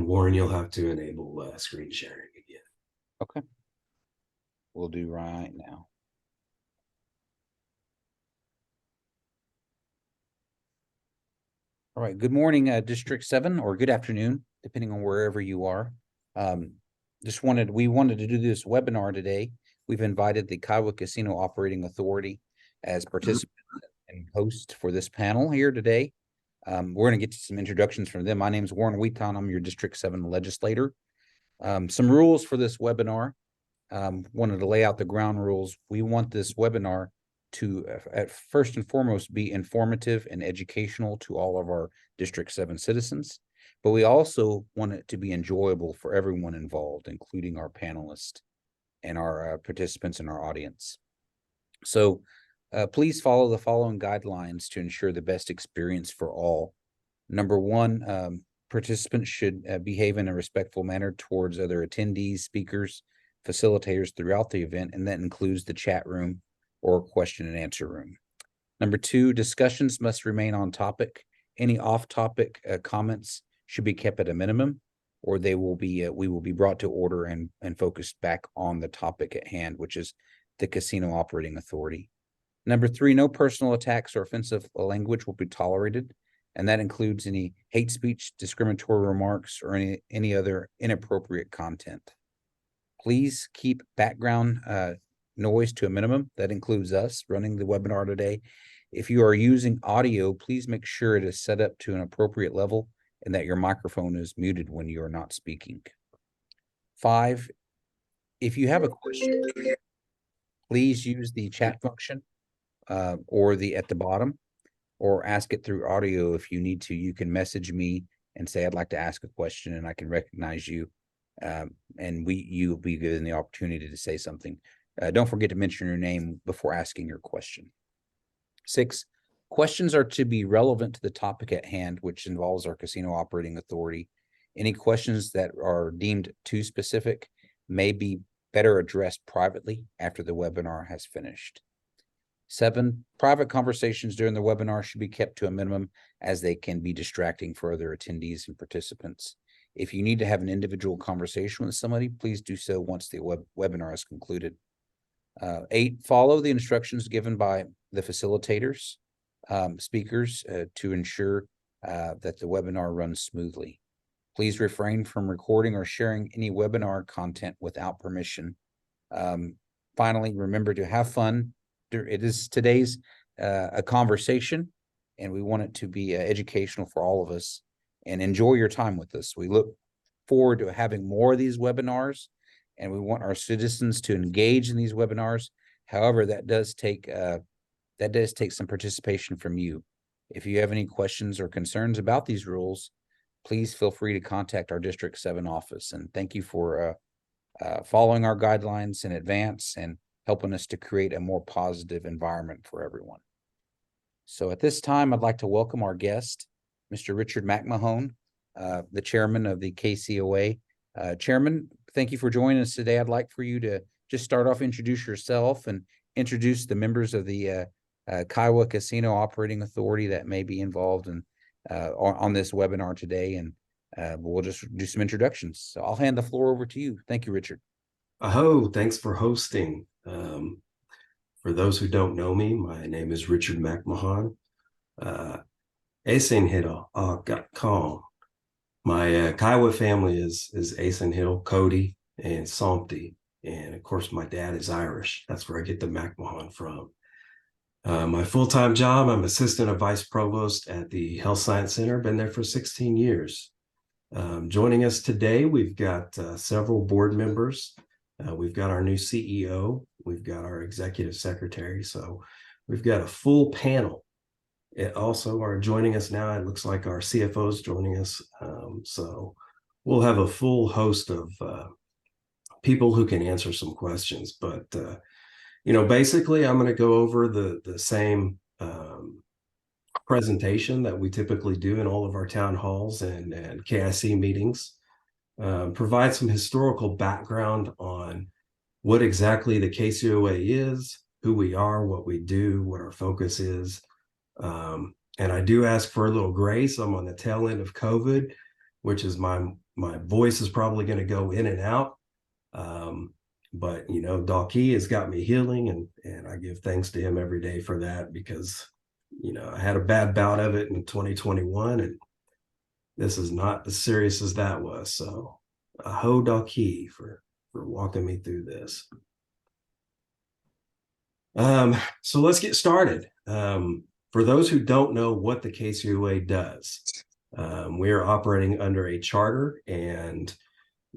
And Warren, you'll have to enable screen sharing again. Okay. We'll do right now. All right. Good morning, District 7, or good afternoon, depending on wherever you are. We wanted to do this webinar today. We've invited the Kiowa Casino Operating Authority as participant and host for this panel here today. We're going to get to some introductions from them. My name is Warren Wheaton. I'm your District 7 legislator. Some rules for this webinar. Wanted to lay out the ground rules. We want this webinar to, at first and foremost, be informative and educational to all of our District 7 citizens, but we also want it to be enjoyable for everyone involved, including our panelists and our participants in our audience. So please follow the following guidelines to ensure the best experience for all. Number one, participants should behave in a respectful manner towards other attendees, speakers, facilitators throughout the event, and that includes the chat room or question and answer room. Number two, discussions must remain on topic. Any off-topic comments should be kept at a minimum, or we will be brought to order and focused back on the topic at hand, which is the Casino Operating Authority. Number three, no personal attacks or offensive language will be tolerated, and that includes any hate speech, discriminatory remarks, or any other inappropriate content. Please keep background noise to a minimum. That includes us running the webinar today. If you are using audio, please make sure it is set up to an appropriate level and that your microphone is muted when you are not speaking. 5, if you have a question, please use the chat function or at the bottom, or ask it through audio if you need to. You can message me and say, I'd like to ask a question, and I can recognize you. And you'll be given the opportunity to say something. Don't forget to mention your name before asking your question. 6, questions are to be relevant to the topic at hand, which involves our Casino Operating Authority. Any questions that are deemed too specific may be better addressed privately after the webinar has finished. 7, private conversations during the webinar should be kept to a minimum, as they can be distracting for other attendees and participants. If you need to have an individual conversation with somebody, please do so once the webinar is concluded. 8, follow the instructions given by the facilitators, speakers, to ensure that the webinar runs smoothly. Please refrain from recording or sharing any webinar content without permission. Finally, remember to have fun. It is today's a conversation, and we want it to be educational for all of us. And enjoy your time with us. We look forward to having more of these webinars, and we want our citizens to engage in these webinars. However, that does take some participation from you. If you have any questions or concerns about these rules, please feel free to contact our District 7 office. And thank you for following our guidelines in advance and helping us to create a more positive environment for everyone. So at this time, I'd like to welcome our guest, Mr. Richard McMahon, the chairman of the KCOA. Chairman, thank you for joining us today. I'd like for you to just start off, introduce yourself and introduce the members of the Kiowa Casino Operating Authority that may be involved in on this webinar today, and we'll just do some introductions. So I'll hand the floor over to you. Thank you, Richard. Thanks for hosting. For those who don't know me, my name is Richard McMahon. Asen Hill, Kong. My Kiowa family is Asen Hill, Cody, and Somty. And of course, my dad is Irish. That's where I get the McMahon from. My full-time job, I'm assistant of vice provost at the Health Science Center. Been there for 16 years. Joining us today, we've got several board members. We've got our new CEO. We've got our executive secretary. So we've got a full panel. It also are joining us now. It looks like our CFO is joining us. So we'll have a full host of people who can answer some questions. But, basically, I'm going to go over the same presentation that we typically do in all of our town halls and KIC meetings. Provide some historical background on what exactly the KCOA is, who we are, what we do, what our focus is. And I do ask for a little grace. I'm on the tail end of COVID, which is my my voice is probably going to go in and out. But Dalkey has got me healing, and I give thanks to him every day for that, because I had a bad bout of it in 2021, and this is not as serious as that was. So aho Dalkey for walking me through this. So let's get started. For those who don't know what the KCOA does, we are operating under a charter, and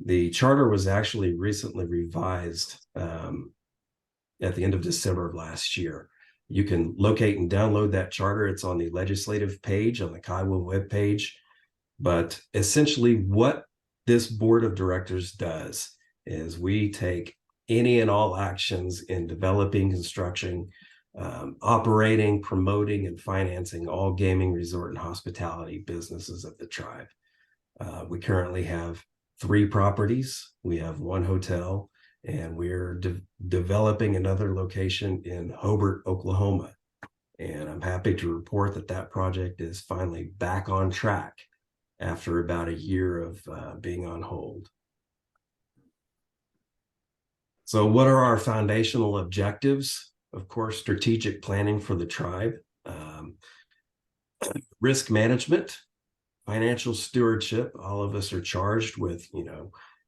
the charter was actually recently revised at the end of December of last year. You can locate and download that charter. It's on the legislative page on the Kiowa webpage. But essentially what this board of directors does is we take any and all actions in developing, construction, operating, promoting, and financing all gaming, resort, and hospitality businesses of the tribe. We currently have 3 properties. We have 1 hotel, and we're developing another location in Hobart, Oklahoma. And I'm happy to report that that project is finally back on track after about a year of being on hold. So what are our foundational objectives? Of course, strategic planning for the tribe, risk management, financial stewardship. All of us are charged with,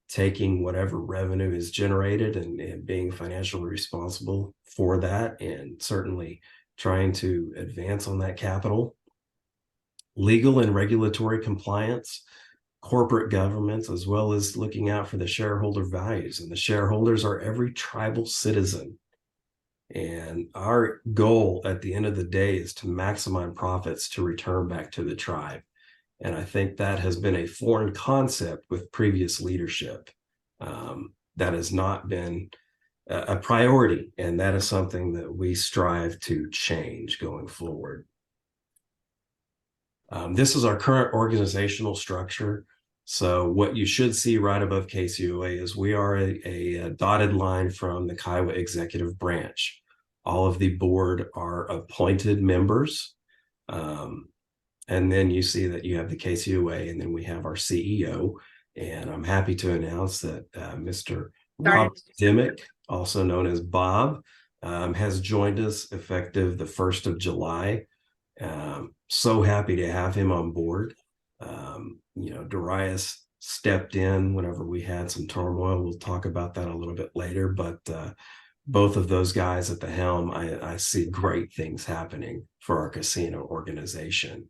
taking whatever revenue is generated and being financially responsible for that, and certainly trying to advance on that capital. Legal and regulatory compliance, corporate governance, as well as looking out for the shareholder values. And the shareholders are every tribal citizen. And our goal at the end of the day is to maximize profits to return back to the tribe. And I think that has been a foreign concept with previous leadership. That has not been a priority. And that is something that we strive to change going forward. This is our current organizational structure. So what you should see right above KCOA is we are a dotted line from the Kiowa executive branch. All of the board are appointed members. And then you see that you have the KCOA, and then we have our CEO. And I'm happy to announce that Mr. Rob Dimmick, also known as Bob, has joined us effective the 1st of July. So happy to have him on board. Darius stepped in whenever we had some turmoil. We'll talk about that a little bit later, but both of those guys at the helm, I see great things happening for our casino organization.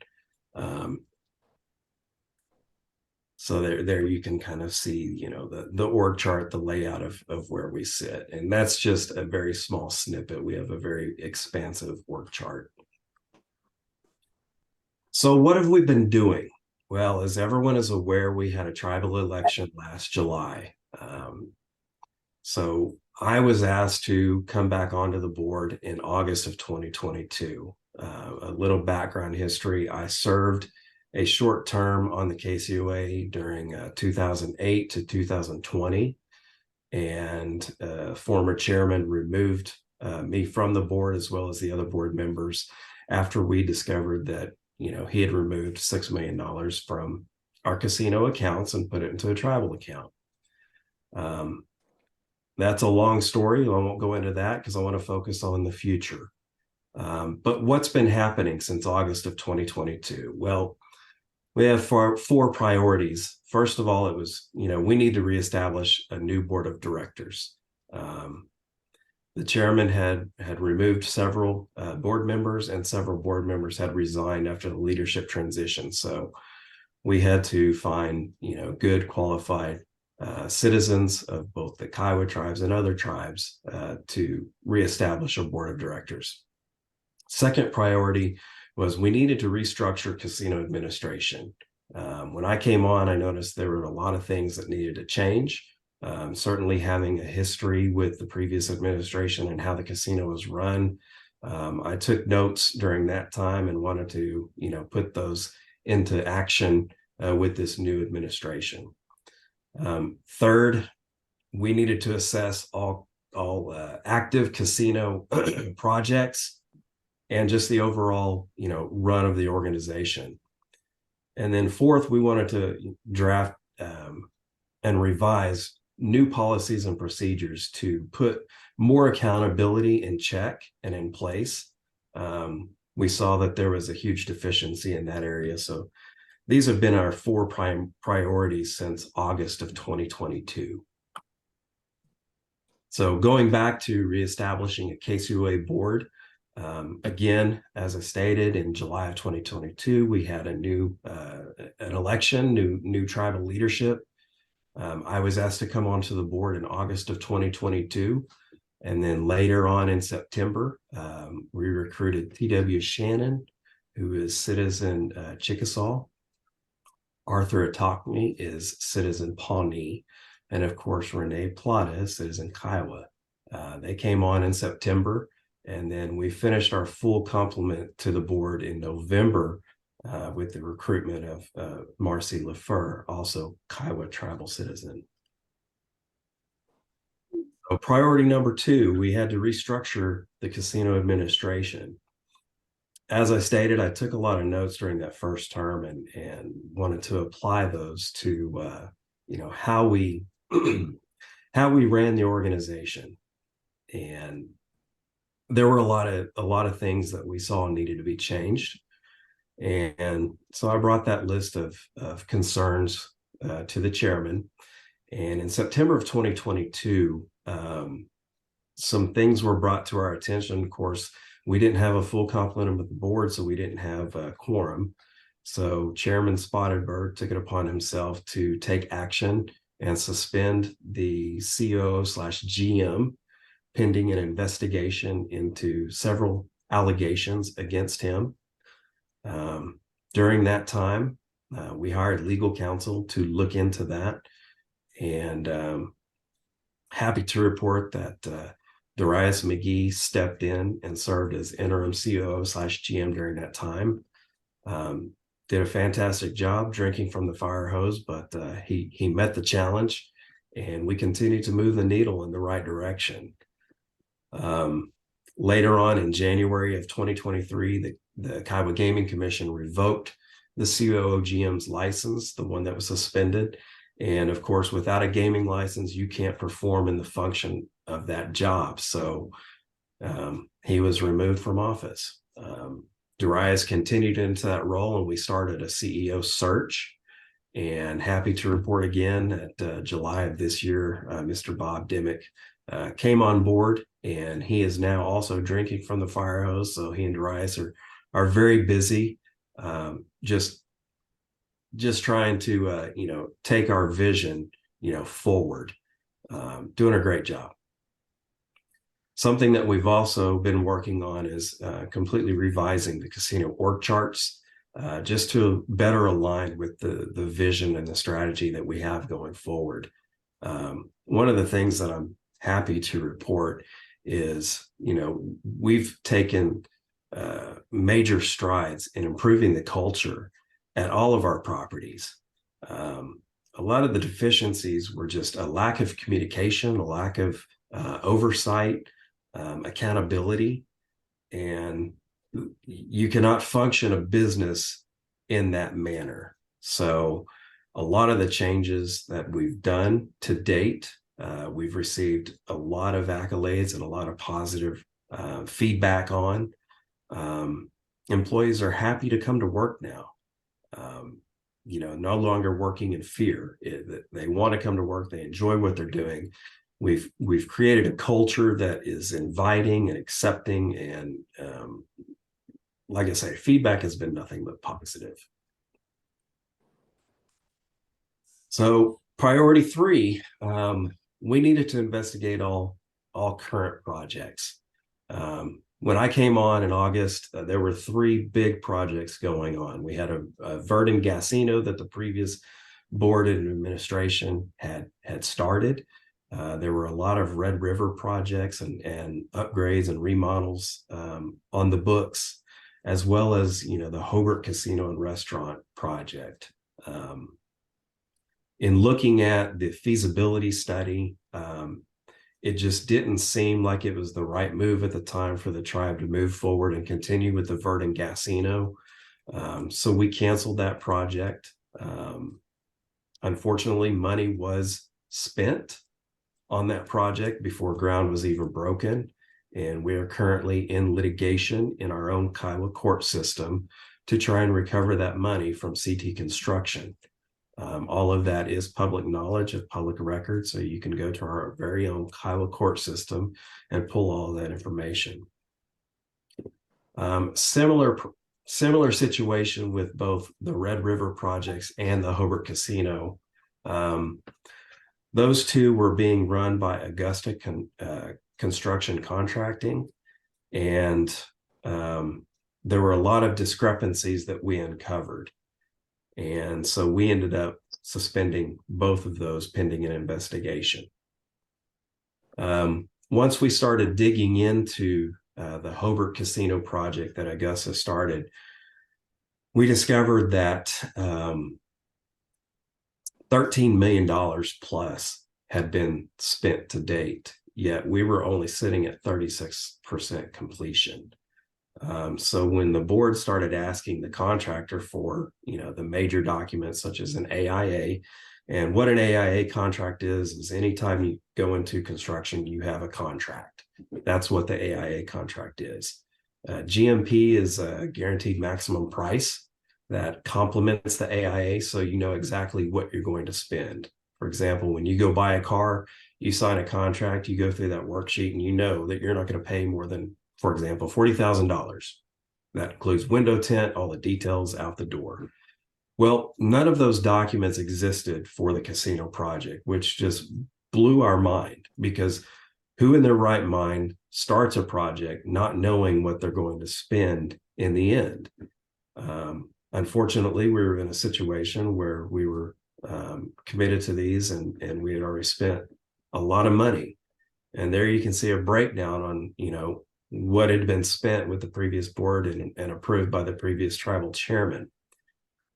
So there you can kind of see, the org chart, the layout of where we sit. And that's just a very small snippet. We have a very expansive org chart. So what have we been doing? Well, as everyone is aware, we had a tribal election last July. So I was asked to come back onto the board in August of 2022. A little background history. I served a short term on the KCOA during 2008 to 2020. And former chairman removed me from the board, as well as the other board members, after we discovered that he had removed $6 million from our casino accounts and put it into a tribal account. That's a long story. I won't go into that because I want to focus on the future. But what's been happening since August of 2022? Well, we have four priorities. First of all, it was, we need to reestablish a new board of directors. The chairman had removed several board members, and several board members had resigned after the leadership transition. So we had to find, good qualified citizens of both the Kiowa tribes and other tribes to reestablish a board of directors. Second priority was we needed to restructure casino administration. When I came on, I noticed there were a lot of things that needed to change. Certainly having a history with the previous administration and how the casino was run. I took notes during that time and wanted to, put those into action with this new administration. Third, we needed to assess all active casino projects and just the overall, run of the organization. And then fourth, we wanted to draft and revise new policies and procedures to put more accountability in check and in place. We saw that there was a huge deficiency in that area. So these have been our four prime priorities since August of 2022. So going back to reestablishing a KCOA board, again, as I stated, in July of 2022, we had a new an election, new tribal leadership. I was asked to come onto the board in August of 2022. And then later on in September, we recruited T.W. Shannon, who is citizen Chickasaw. Arthur Atokmi is citizen Pawnee. And of course, Renee Plata is citizen Kiowa. They came on in September. And then we finished our full complement to the board in November with the recruitment of Marcy LaFleur, also Kiowa tribal citizen. So priority number two, we had to restructure the casino administration. As I stated, I took a lot of notes during that first term and wanted to apply those to how we how we ran the organization. And there were a lot of things that we saw needed to be changed. And so I brought that list of concerns to the chairman. And in September of 2022, some things were brought to our attention. Of course, we didn't have a full complement of the board, so we didn't have a quorum. So Chairman Spotted took it upon himself to take action and suspend the COO/GM pending an investigation into several allegations against him. During that time, we hired legal counsel to look into that, and happy to report that Darius McGee stepped in and served as interim COO/GM during that time. Did a fantastic job drinking from the fire hose, but he met the challenge, and we continue to move the needle in the right direction. Later on in January of 2023, the Kiowa Gaming Commission revoked the COO/GM's license, the one that was suspended. And of course, without a gaming license, you can't perform in the function of that job. So he was removed from office. Darius continued into that role, and we started a CEO search. And happy to report again at July of this year, Mr. Bob Dimmick came on board, and he is now also drinking from the fire hose. So he and Darius are very busy, just trying to take our vision forward. Doing a great job. Something that we've also been working on is completely revising the casino org charts, just to better align with the vision and the strategy that we have going forward. One of the things that I'm happy to report is, we've taken major strides in improving the culture at all of our properties. A lot of the deficiencies were just a lack of communication, a lack of oversight, accountability, and you cannot function a business in that manner. So a lot of the changes that we've done to date, we've received a lot of accolades and a lot of positive feedback on. Employees are happy to come to work now. No longer working in fear. They want to come to work. They enjoy what they're doing. We've created a culture that is inviting and accepting, and like I say, feedback has been nothing but positive. So priority three, we needed to investigate all current projects. When I came on in August, there were three big projects going on. We had a Verdon Casino that the previous board and administration had started. There were a lot of Red River projects and upgrades and remodels on the books, as well as the Hobart Casino and Restaurant project. In looking at the feasibility study, it just didn't seem like it was the right move at the time for the tribe to move forward and continue with the Verdon Casino. So we canceled that project. Unfortunately, money was spent on that project before ground was even broken. And we are currently in litigation in our own Kiowa court system to try and recover that money from CT Construction. All of that is public knowledge of public record, so you can go to our very own Kiowa court system and pull all that information. Similar situation with both the Red River projects and the Hobart Casino. Those two were being run by Augusta Construction Contracting, and there were a lot of discrepancies that we uncovered. And so we ended up suspending both of those pending an investigation. Once we started digging into the Hobart Casino project that Augusta started, we discovered that $13 million plus had been spent to date, yet we were only sitting at 36% completion. So when the board started asking the contractor for, the major documents such as an AIA, and what an AIA contract is anytime you go into construction, you have a contract. That's what the AIA contract is. GMP is a guaranteed maximum price that complements the AIA, so you know exactly what you're going to spend. For example, when you go buy a car, you sign a contract, you go through that worksheet, and you know that you're not going to pay more than, for example, $40,000. That includes window tint, all the details out the door. Well, none of those documents existed for the casino project, which just blew our mind, because who in their right mind starts a project not knowing what they're going to spend in the end? Unfortunately, we were in a situation where we were committed to these, and we had already spent a lot of money. And there you can see a breakdown on, what had been spent with the previous board and approved by the previous tribal chairman.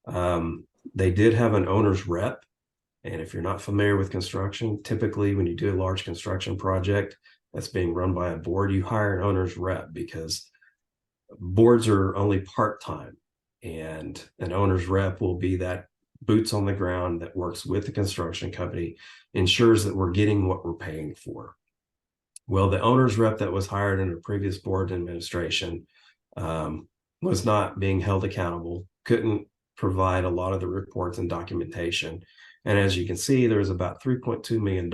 They did have an owner's rep. And if you're not familiar with construction, typically when you do a large construction project that's being run by a board, you hire an owner's rep, because boards are only part-time, and an owner's rep will be that boots on the ground that works with the construction company, ensures that we're getting what we're paying for. Well, the owner's rep that was hired in a previous board administration was not being held accountable, couldn't provide a lot of the reports and documentation. And as you can see, there was about $3.2 million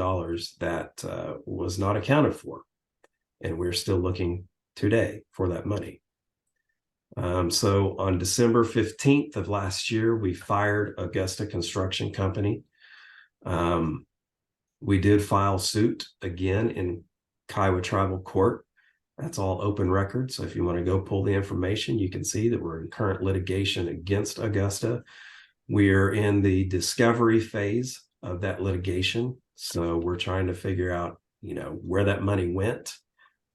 that was not accounted for. And we're still looking today for that money. So on December 15th of last year, we fired Augusta Construction Company. We did file suit again in Kiowa Tribal Court. That's all open record. So if you want to go pull the information, you can see that we're in current litigation against Augusta. We are in the discovery phase of that litigation. So we're trying to figure out, where that money went.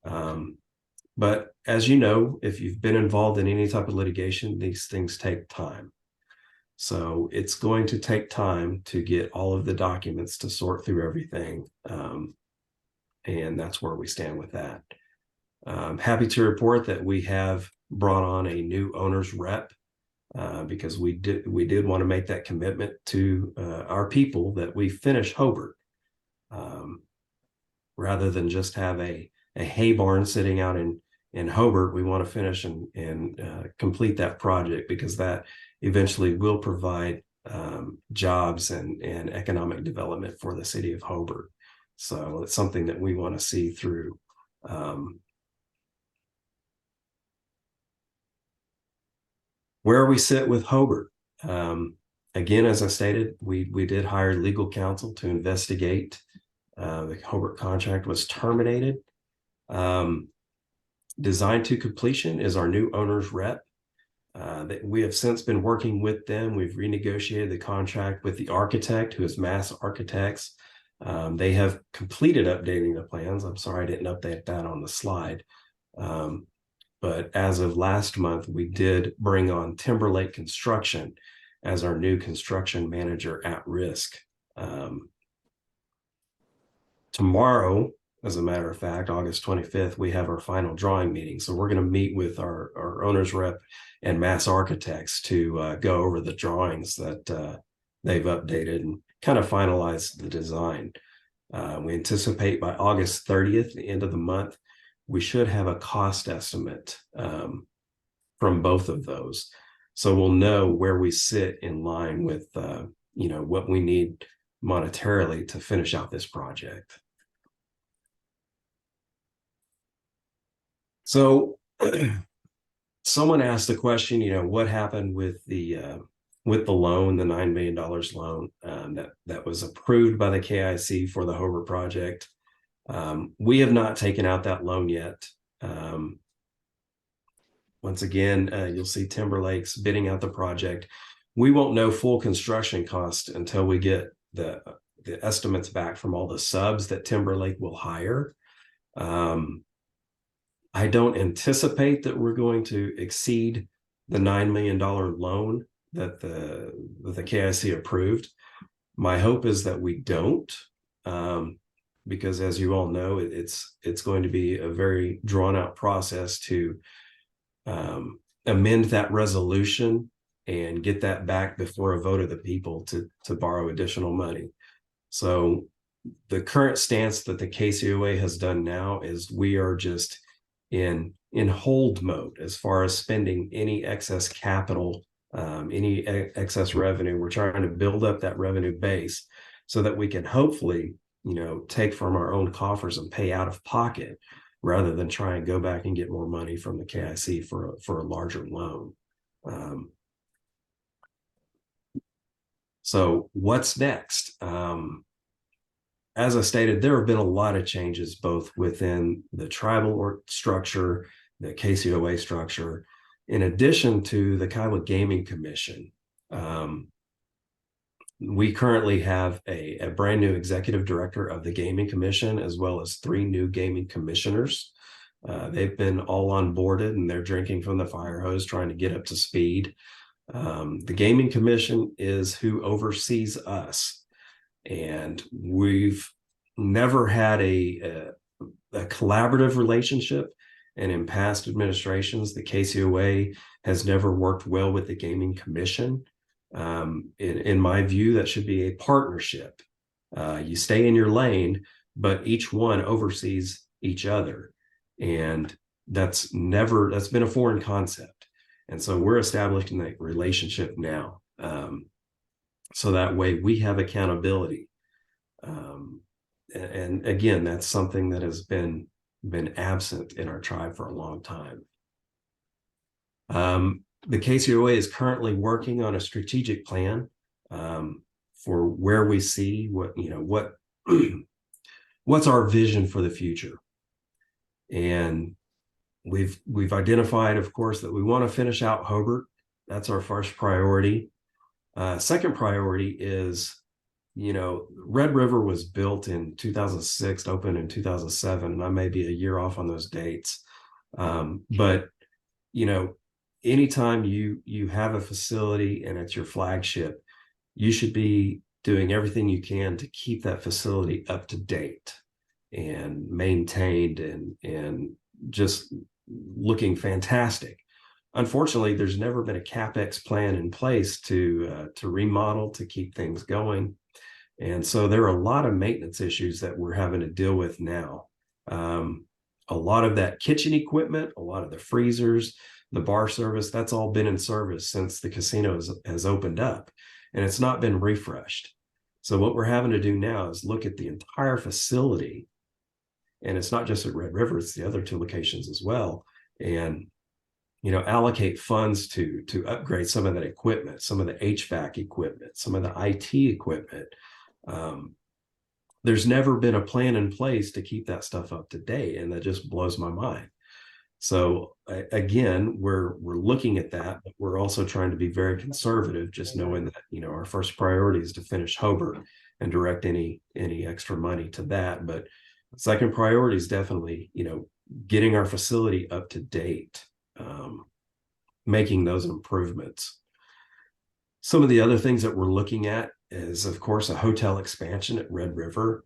But as you know, if you've been involved in any type of litigation, these things take time. So it's going to take time to get all of the documents to sort through everything. And that's where we stand with that. I'm happy to report that we have brought on a new owner's rep, because we did want to make that commitment to our people that we finish Hobart, rather than just have a hay barn sitting out in Hobart. We want to finish and complete that project, because that eventually will provide jobs and economic development for the city of Hobart. So it's something that we want to see through. Where we sit with Hobart. Again, as I stated, we did hire legal counsel to investigate. The Hobart contract was terminated. Design to Completion is our new owner's rep. That we have since been working with them. We've renegotiated the contract with the architect, who is Mass Architects. They have completed updating the plans. I'm sorry I didn't update that on the slide. But as of last month, we did bring on Timberlake Construction as our new construction manager at risk. Tomorrow, as a matter of fact, August 25th, we have our final drawing meeting. So we're going to meet with our owner's rep and Mass Architects to go over the drawings that they've updated kind of finalize the design. We anticipate by August 30th, the end of the month, we should have a cost estimate from both of those. So we'll know where we sit in line with, what we need monetarily to finish out this project. So someone asked the question, what happened with the loan, the $9 million loan that was approved by the KIC for the Hobart project. We have not taken out that loan yet. Once again, you'll see Timberlake's bidding out the project. We won't know full construction cost until we get the estimates back from all the subs that Timberlake will hire. I don't anticipate that we're going to exceed the $9 million loan that the KIC approved. My hope is that we don't, because as you all know, it's going to be a very drawn out process to amend that resolution and get that back before a vote of the people to borrow additional money. So the current stance that the KCOA has done now is we are just in hold mode as far as spending any excess capital, any excess revenue. We're trying to build up that revenue base so that we can hopefully, take from our own coffers and pay out of pocket rather than try and go back and get more money from the KIC for a larger loan. So what's next? As I stated, there have been a lot of changes both within the tribal structure, the KCOA structure, in addition to the Kiowa Gaming Commission. We currently have a brand new executive director of the Gaming Commission, as well as 3 new gaming commissioners. They've been all onboarded and they're drinking from the fire hose, trying to get up to speed. The Gaming Commission is who oversees us. And we've never had a collaborative relationship. And in past administrations, the KCOA has never worked well with the Gaming Commission. In my view, that should be a partnership. You stay in your lane, but each one oversees each other. And that's been a foreign concept. And so we're establishing that relationship now. So that way we have accountability. And again, that's something that has been absent in our tribe for a long time. The KCOA is currently working on a strategic plan for where we see what's our vision for the future. And we've identified, of course, that we want to finish out Hobart. That's our first priority. Second priority is, Red River was built in 2006, opened in 2007, and I may be a year off on those dates. But, anytime you have a facility and it's your flagship, you should be doing everything you can to keep that facility up to date and maintained and just looking fantastic. Unfortunately, there's never been a CapEx plan in place to remodel, to keep things going. And so there are a lot of maintenance issues that we're having to deal with now. A lot of that kitchen equipment, a lot of the freezers, the bar service, that's all been in service since the casino has opened up, and it's not been refreshed. So what we're having to do now is look at the entire facility, and it's not just at Red River, it's the other 2 locations as well, and allocate funds to upgrade some of that equipment, some of the HVAC equipment, some of the IT equipment. There's never been a plan in place to keep that stuff up to date, and that just blows my mind. So again, we're looking at that, but we're also trying to be very conservative, just knowing that our first priority is to finish Hobart and direct any extra money to that. But second priority is definitely getting our facility up to date, making those improvements. Some of the other things that we're looking at is, of course, a hotel expansion at Red River.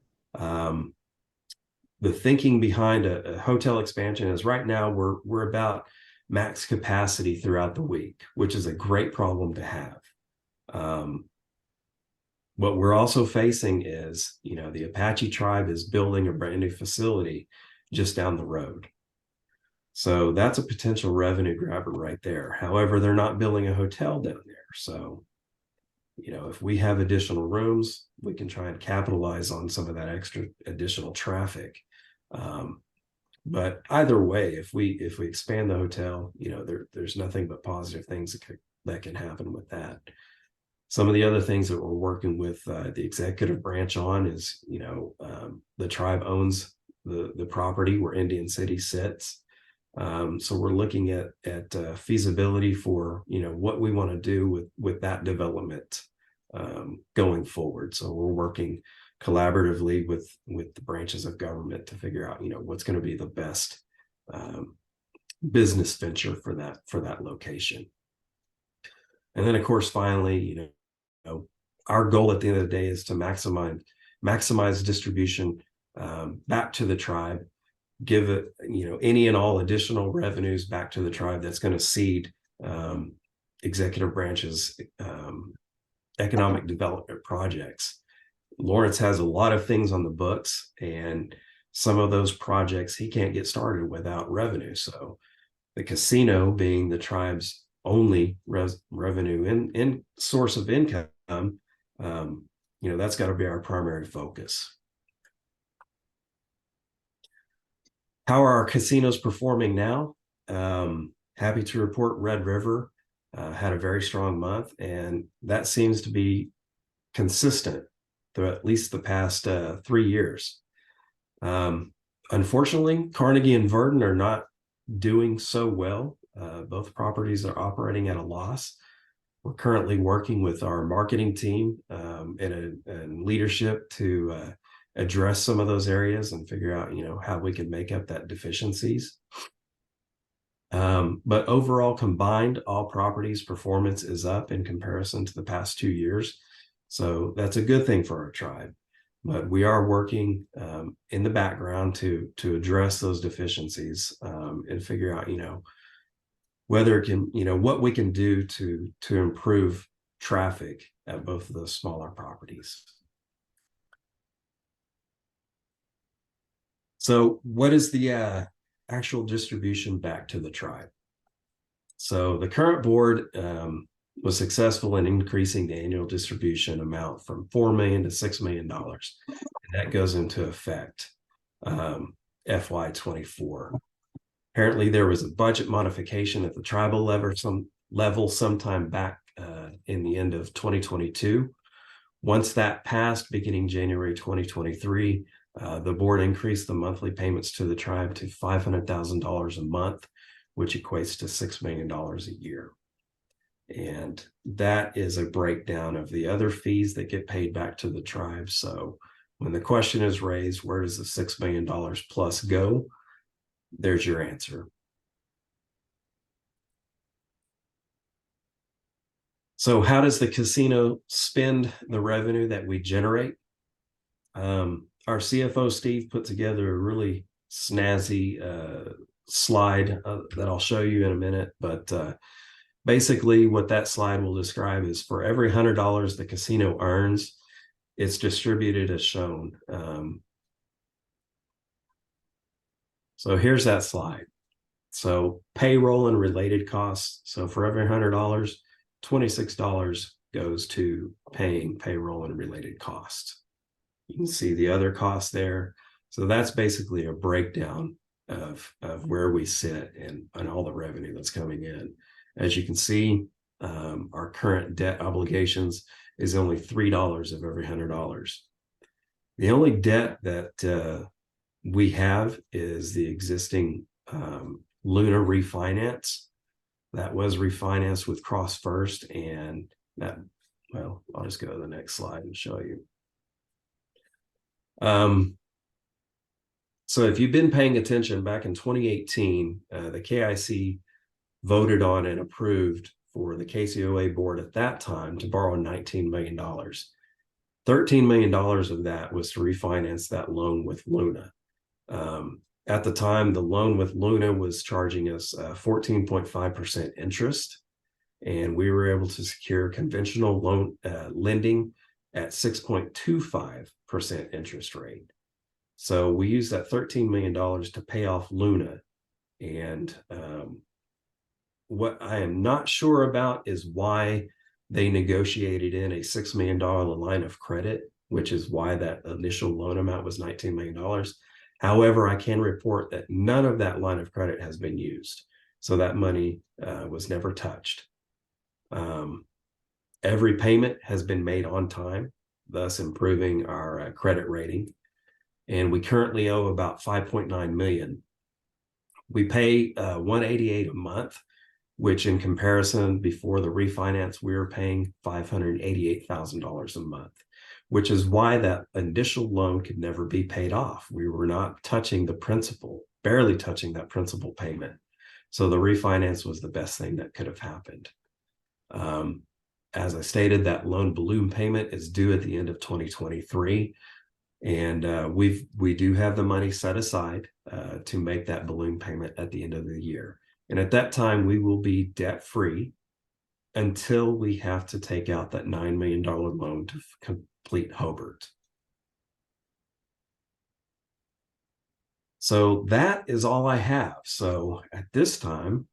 The thinking behind a hotel expansion is right now we're about max capacity throughout the week, which is a great problem to have. What we're also facing is, the Apache tribe is building a brand new facility just down the road. So that's a potential revenue grabber right there. However, they're not building a hotel down there. So, if we have additional rooms, we can try and capitalize on some of that extra additional traffic. But either way, if we expand the hotel, there's nothing but positive things that can happen with that. Some of the other things that we're working with the executive branch on is, the tribe owns the property where Indian City sits. So we're looking at feasibility for, what we want to do with that development going forward. So we're working collaboratively with the branches of government to figure out, what's going to be the best business venture for that location. And then, of course, finally, our goal at the end of the day is to maximize distribution back to the tribe, give it, any and all additional revenues back to the tribe that's going to seed executive branches economic development projects. Lawrence has a lot of things on the books, and some of those projects he can't get started without revenue. So the casino, being the tribe's only revenue in source of income, that's got to be our primary focus. How are our casinos performing now? Happy to report Red River had a very strong month, and that seems to be consistent through at least the past 3 years. Unfortunately, Carnegie and Verdon are not doing so well. Both properties are operating at a loss. We're currently working with our marketing team and leadership to address some of those areas and figure out, how we can make up that deficiencies. But overall, combined, all properties' performance is up in comparison to the past 2 years. So that's a good thing for our tribe. But we are working in the background to address those deficiencies and figure out, whether it can, what we can do to improve traffic at both of those smaller properties. So what is the actual distribution back to the tribe? So the current board was successful in increasing the annual distribution amount from $4 million to $6 million. And that goes into effect FY24. Apparently, there was a budget modification at the tribal level sometime back in the end of 2022. Once that passed, beginning January 2023, the board increased the monthly payments to the tribe to $500,000 a month, which equates to $6 million a year. And that is a breakdown of the other fees that get paid back to the tribe. So when the question is raised, where does the $6 million plus go? There's your answer. So how does the casino spend the revenue that we generate? Our CFO, Steve, put together a really snazzy slide that I'll show you in a minute. But basically what that slide will describe is for every $100 the casino earns, it's distributed as shown. So here's that slide. So payroll and related costs. So for every $100, $26 goes to paying payroll and related costs. You can see the other costs there. So that's basically a breakdown of where we sit and all the revenue that's coming in. As you can see, our current debt obligations is only $3 of every $100. The only debt that we have is the existing Luna refinance that was refinanced with Cross First, and that, well, I'll just go to the next slide and show you. So if you've been paying attention, back in 2018, the KIC voted on and approved for the KCOA board at that time to borrow $19 million. $13 million of that was to refinance that loan with Luna. At the time, the loan with Luna was charging us 14.5% interest, and we were able to secure conventional loan lending at 6.25% interest rate. So we used that $13 million to pay off Luna. And what I am not sure about is why they negotiated in a $6 million line of credit, which is why that initial loan amount was $19 million. However, I can report that none of that line of credit has been used. So that money was never touched. Every payment has been made on time, thus improving our credit rating. And we currently owe about 5.9 million. We pay 188 a month, which in comparison, before the refinance, we were paying $588,000 a month, which is why that initial loan could never be paid off. We were not touching the principal, barely touching that principal payment. So the refinance was the best thing that could have happened. As I stated, that loan balloon payment is due at the end of 2023. And we do have the money set aside to make that balloon payment at the end of the year. And at that time, we will be debt free until we have to take out that $9 million loan to complete Hobart. So that is all I have. So at this time,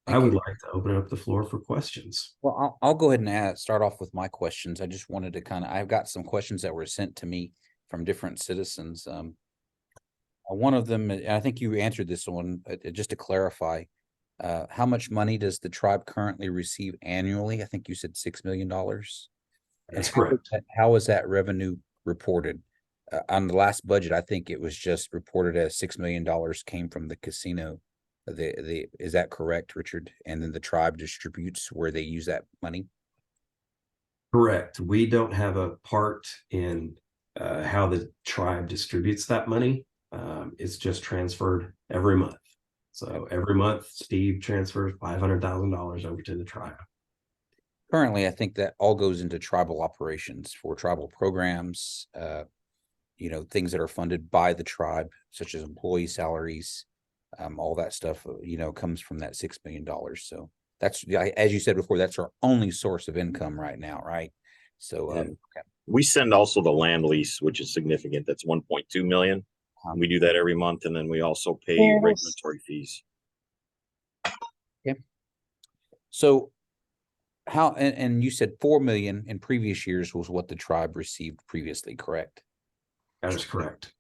I would like to open up the floor for questions. Well, I'll go ahead and start off with my questions. I just wanted to I've got some questions that were sent to me from different citizens. One of them, and I think you answered this one, just to clarify, how much money does the tribe currently receive annually? I think you said $6 million. That's correct. How is that revenue reported? On the last budget, I think it was just reported as $6 million came from the casino. Is that correct, Richard? And then the tribe distributes where they use that money? Correct. We don't have a part in how the tribe distributes that money. It's just transferred every month. So every month, Steve transfers $500,000 over to the tribe. Currently, I think that all goes into tribal operations for tribal programs, things that are funded by the tribe, such as employee salaries, all that stuff, comes from that $6 million. So that's, as you said before, that's our only source of income right now, right? So we send also the land lease, which is significant. That's 1.2 million. We do that every month, and then we also pay regulatory fees. Okay. So how, and you said 4 million in previous years was what the tribe received previously, correct? That is correct.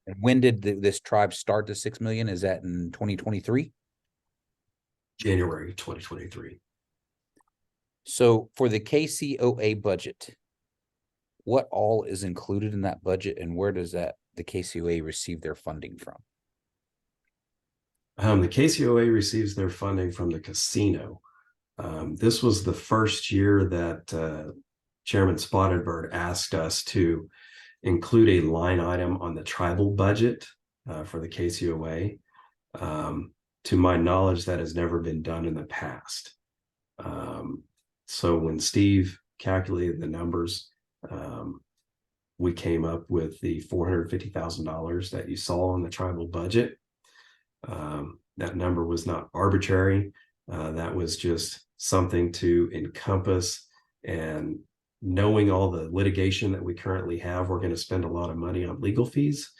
And when did this tribe start the 6 million? Is that in 2023? January 2023. So for the KCOA budget, what all is included in that budget, and where does the KCOA receive their funding from? The KCOA receives their funding from the casino. This was the first year that Chairman Spotted Bird asked us to include a line item on the tribal budget for the KCOA. To my knowledge, that has never been done in the past. So when Steve calculated the numbers, we came up with the $450,000 that you saw on the tribal budget. That number was not arbitrary. That was just something to encompass, and knowing all the litigation that we currently have, we're going to spend a lot of money on legal fees.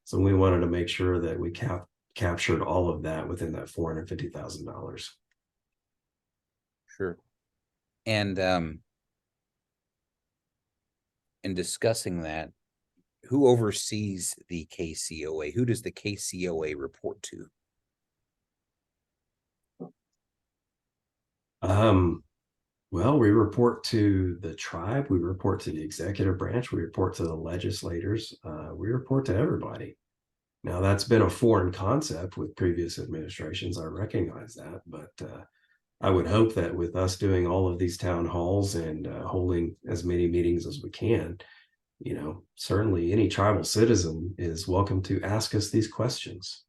So we wanted to make sure that we captured all of that within that $450,000. Sure. And in discussing that, who oversees the KCOA? Who does the KCOA report to? Well, we report to the tribe, we report to the executive branch, we report to the legislators, we report to everybody. Now, that's been a foreign concept with previous administrations. I recognize that, but I would hope that with us doing all of these town halls and holding as many meetings as we can, certainly any tribal citizen is welcome to ask us these questions.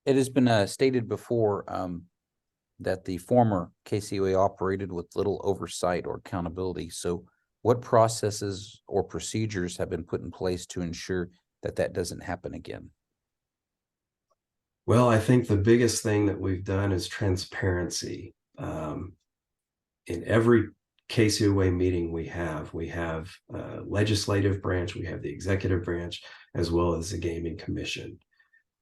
It has been stated before that the former KCOA operated with little oversight or accountability. So what processes or procedures have been put in place to ensure that that doesn't happen again? Well, I think the biggest thing that we've done is transparency. In every KCOA meeting we have legislative branch, we have the executive branch, as well as the gaming commission.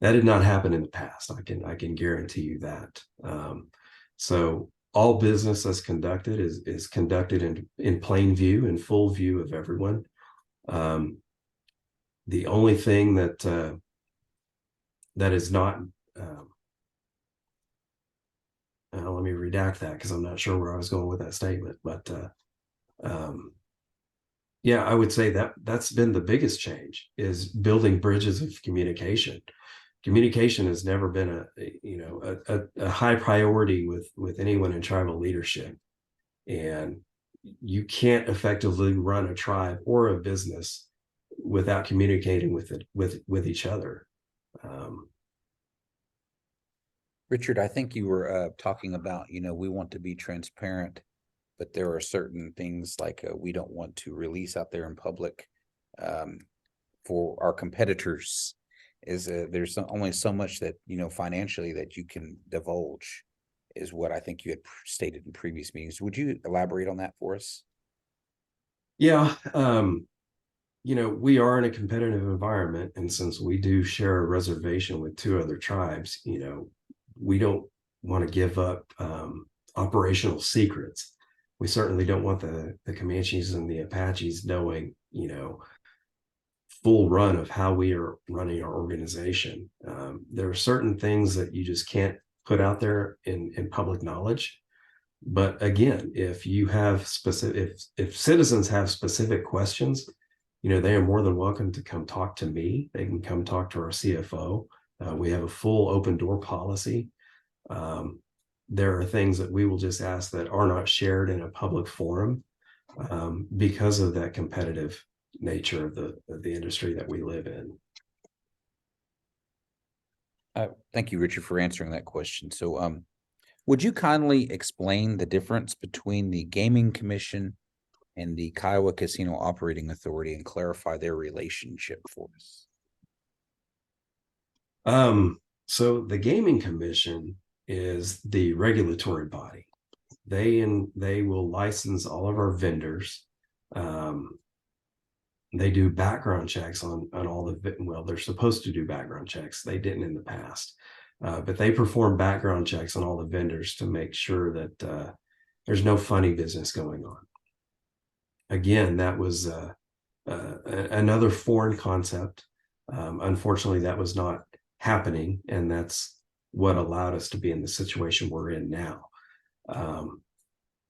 That did not happen in the past. I can guarantee you that. So all business that's conducted is conducted in plain view, in full view of everyone. The only thing that is not, let me redact that because I'm not sure where I was going with that statement, but yeah, I would say that's been the biggest change, is building bridges of communication. Communication has never been a high priority with anyone in tribal leadership, and you can't effectively run a tribe or a business without communicating with each other. Richard, I think you were talking about, we want to be transparent, but there are certain things like we don't want to release out there in public for our competitors. There's only so much that, financially that you can divulge, is what I think you had stated in previous meetings. Would you elaborate on that for us? Yeah. We are in a competitive environment, and since we do share a reservation with 2 other tribes, we don't want to give up operational secrets. We certainly don't want the Comanches and the Apaches knowing, full run of how we are running our organization. There are certain things that you just can't put out there in public knowledge. But again, if you have if citizens have specific questions, they are more than welcome to come talk to me. They can come talk to our CFO. We have a full open door policy. There are things that we will just ask that are not shared in a public forum because of that competitive nature of the industry that we live in. Thank you, Richard, for answering that question. So, would you kindly explain the difference between the Gaming Commission and the Kiowa Casino Operating Authority and clarify their relationship for us? So the Gaming Commission is the regulatory body. They will license all of our vendors. They do background checks on all they're supposed to do background checks. They didn't in the past, but they perform background checks on all the vendors to make sure that there's no funny business going on. Again, that was another foreign concept. Unfortunately, that was not happening, and that's what allowed us to be in the situation we're in now.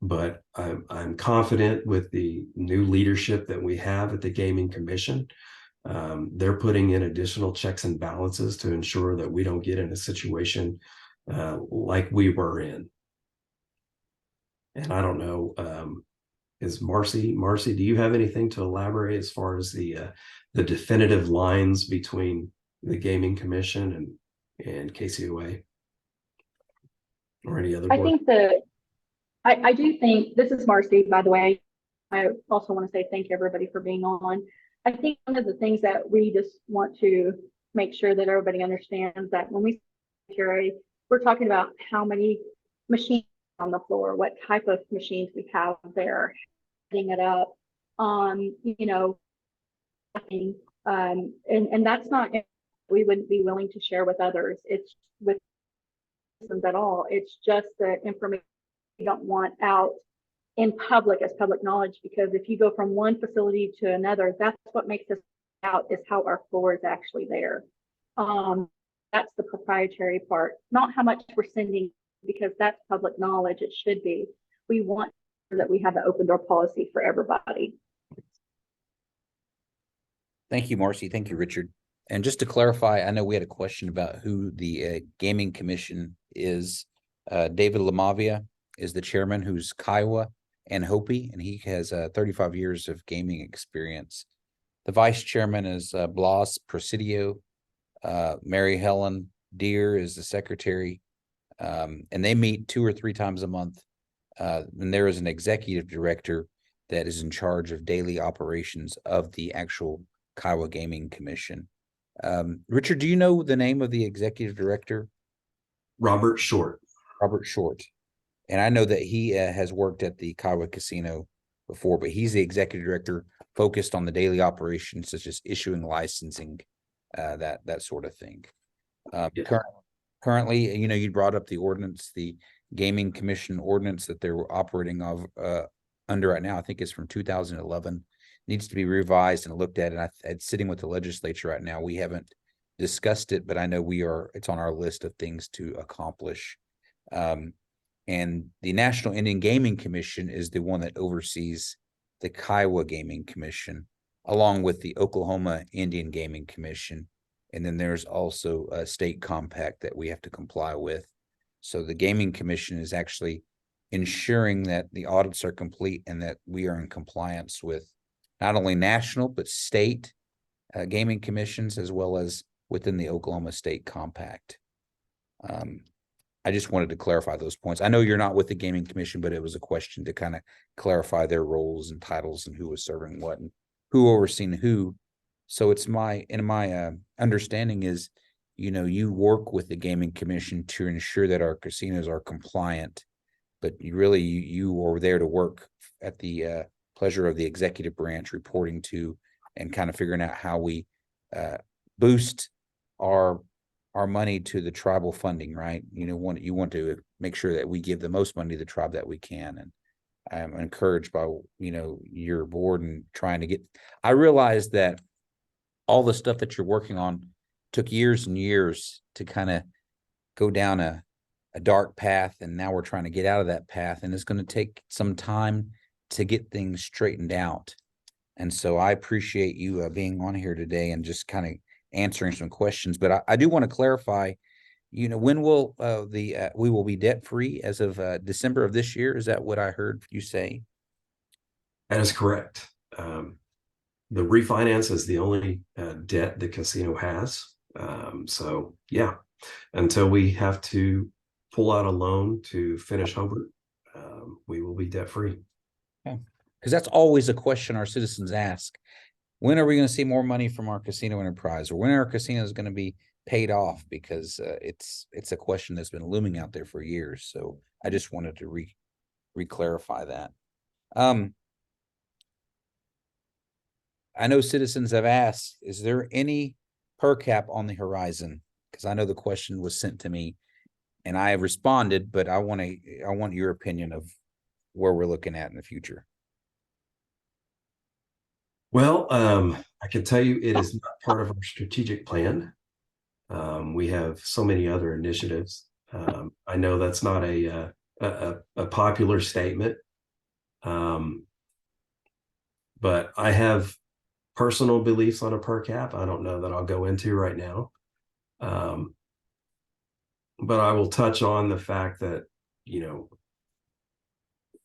But I'm confident with the new leadership that we have at the Gaming Commission. They're putting in additional checks and balances to ensure that we don't get in a situation like we were in. And I don't know, is Marcy, do you have anything to elaborate as far as the definitive lines between the Gaming Commission and KCOA? Or any other board? I do think, this is Marcy, by the way. I also want to say thank you everybody for being on. I think one of the things that we just want to make sure that everybody understands that when we say we're talking about how many machines on the floor, what type of machines we have there, setting it up, and that's not, we wouldn't be willing to share with others. It's with at all. It's just the information we don't want out in public as public knowledge, because if you go from one facility to another, that's what makes us out, is how our floor is actually there. That's the proprietary part, not how much we're sending, because that's public knowledge. It should be. We want that we have an open door policy for everybody. Thank you, Marcy. Thank you, Richard. And just to clarify, I know we had a question about who the Gaming Commission is. David Lamavia is the chairman, who's Kiowa and Hopi, and he has 35 years of gaming experience. The vice chairman is Blas Presidio. Mary Helen Deere is the secretary, and they meet 2 or 3 times a month. And there is an executive director that is in charge of daily operations of the actual Kiowa Gaming Commission. Richard, do you know the name of the executive director? Robert Short. Robert Short. And I know that he has worked at the Kiowa Casino before, but he's the executive director focused on the daily operations, such as issuing licensing, that sort of thing. Yeah. Currently, you brought up the ordinance, the gaming commission ordinance that they're operating under right now. I think it's from 2011. Needs to be revised and looked at. And it's sitting with the legislature right now. We haven't discussed it, but I know it's on our list of things to accomplish. And the National Indian Gaming Commission is the one that oversees the Kiowa Gaming Commission, along with the Oklahoma Indian Gaming Commission. And then there's also a state compact that we have to comply with. So the Gaming Commission is actually ensuring that the audits are complete and that we are in compliance with not only national, but state gaming commissions, as well as within the Oklahoma State Compact. I just wanted to clarify those points. I know you're not with the Gaming Commission, but it was a question to kind of clarify their roles and titles and who was serving what and who overseen who. So it's my understanding is, you work with the Gaming Commission to ensure that our casinos are compliant, but you are there to work at the pleasure of the executive branch, reporting to and kind of figuring out how we boost our money to the tribal funding, right? You want to make sure that we give the most money to the tribe that we can. And I'm encouraged by, your board and trying to I realize that all the stuff that you're working on took years and years to kind of go down a dark path. And now we're trying to get out of that path, and it's going to take some time to get things straightened out. And so I appreciate you being on here today and just kind of answering some questions. But I do want to clarify, when will we will be debt free as of December of this year? Is that what I heard you say? That is correct. The refinance is the only debt the casino has. So yeah, until we have to pull out a loan to finish Hobart, we will be debt free. Okay. Because that's always a question our citizens ask. When are we going to see more money from our casino enterprise, or when are our casinos going to be paid off? Because it's a question that's been looming out there for years. So I just wanted to re-clarify that. I know citizens have asked, is there any per cap on the horizon? Because I know the question was sent to me and I have responded, but I want your opinion of where we're looking at in the future. Well, I can tell you it is not part of our strategic plan. We have so many other initiatives. I know that's not a popular statement, but I have personal beliefs on a per cap. I don't know that I'll go into right now. But I will touch on the fact that,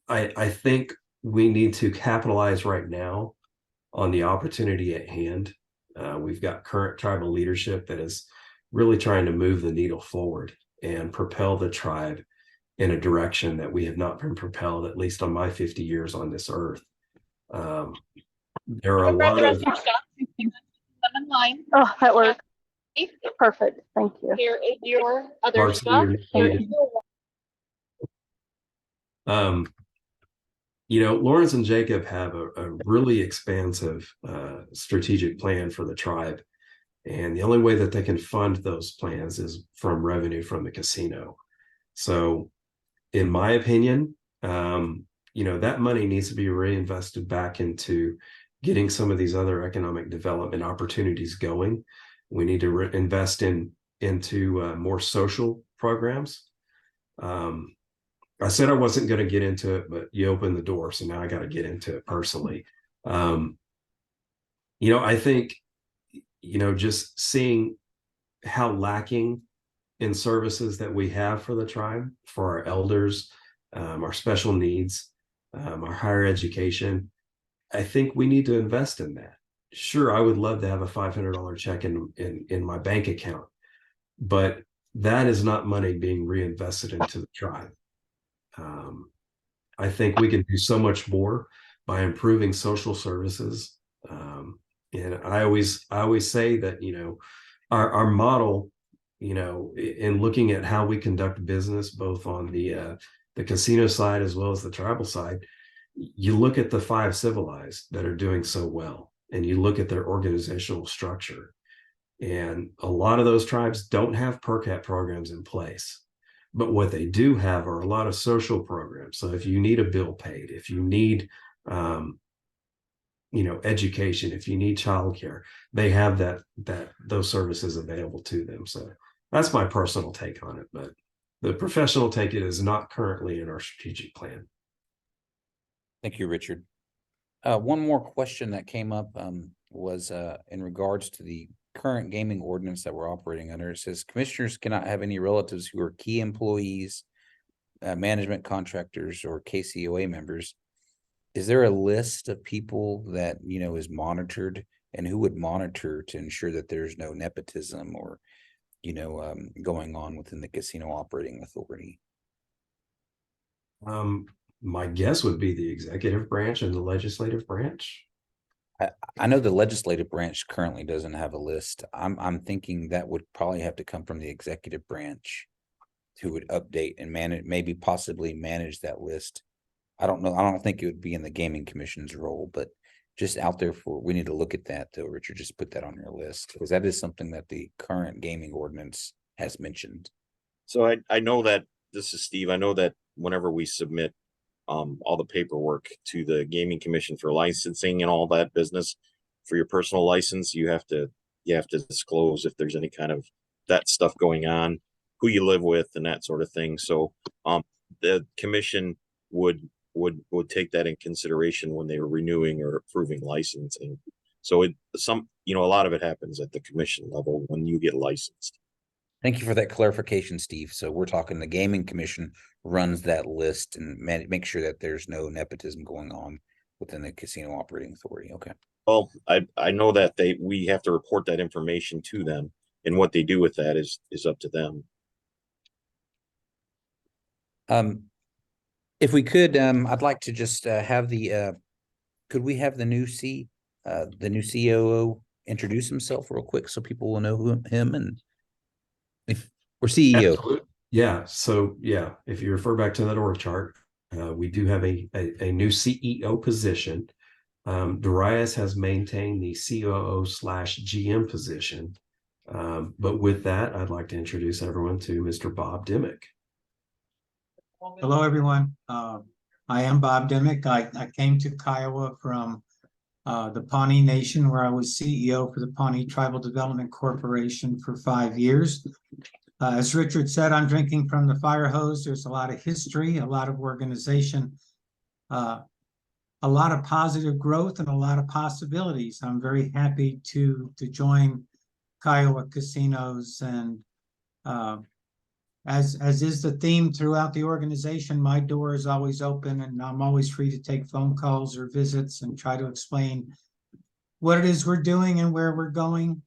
I think we need to capitalize right now on the opportunity at hand. We've got current tribal leadership that is really trying to move the needle forward and propel the tribe in a direction that we have not been propelled, at least on my 50 years on this earth. There are a lot of... Oh, that works. Perfect. Thank you. Here is your other Marcy, stuff. Lawrence and Jacob have a really expansive strategic plan for the tribe. And the only way that they can fund those plans is from revenue from the casino. So in my opinion, that money needs to be reinvested back into getting some of these other economic development opportunities going. We need to invest into more social programs. I said I wasn't going to get into it, but you opened the door, so now I got to get into it personally. I think, just seeing how lacking in services that we have for the tribe, for our elders, our special needs, our higher education, I think we need to invest in that. Sure, I would love to have a $500 check in my bank account, but that is not money being reinvested into the tribe. I think we can do so much more by improving social services. And I always say that, our model, in looking at how we conduct business, both on the the casino side as well as the tribal side, you look at the 5 civilized that are doing so well, and you look at their organizational structure. And a lot of those tribes don't have per cap programs in place. But what they do have are a lot of social programs. So if you need a bill paid, if you need, education, if you need childcare, they have those services available to them. So that's my personal take on it. But the professional take it is not currently in our strategic plan. Thank you, Richard. One more question that came up was in regards to the current gaming ordinance that we're operating under. It says commissioners cannot have any relatives who are key employees, management contractors, or KCOA members. Is there a list of people that, is monitored, and who would monitor to ensure that there's no nepotism or, going on within the casino operating authority? My guess would be the executive branch and the legislative branch. I know the legislative branch currently doesn't have a list. I'm thinking that would probably have to come from the executive branch, who would update and manage, maybe possibly manage that list. I don't know. I don't think it would be in the gaming commission's role, but just out there we need to look at that though, Richard. Just put that on your list, because that is something that the current gaming ordinance has mentioned. So I know that, this is Steve. I know that whenever we submit all the paperwork to the gaming commission for licensing and all that business for your personal license, you have to disclose if there's any kind of that stuff going on, who you live with, and that sort of thing. So the commission would take that in consideration when they were renewing or approving licensing. So a lot of it happens at the commission level when you get licensed. Thank you for that clarification, Steve. So we're talking the gaming commission runs that list and make sure that there's no nepotism going on within the casino operating authority. Okay. Well, I know that we have to report that information to them, and what they do with that is up to them. If we could, I'd like to just have could we have the new COO introduce himself real quick so people will know him and or CEO? Absolutely. Yeah. So yeah, if you refer back to that org chart, we do have a new CEO position. Darius has maintained the COO/GM position. But with that, I'd like to introduce everyone to Mr. Bob Dimmick. Hello, everyone. I am Bob Dimmick. I came to Kiowa from the Pawnee Nation, where I was CEO for the Pawnee Tribal Development Corporation for 5 years. As Richard said, I'm drinking from the fire hose. There's a lot of history, a lot of organization, a lot of positive growth, and a lot of possibilities. I'm very happy to join Kiowa Casinos, and as is the theme throughout the organization, my door is always open, and I'm always free to take phone calls or visits and try to explain what it is we're doing and where we're going.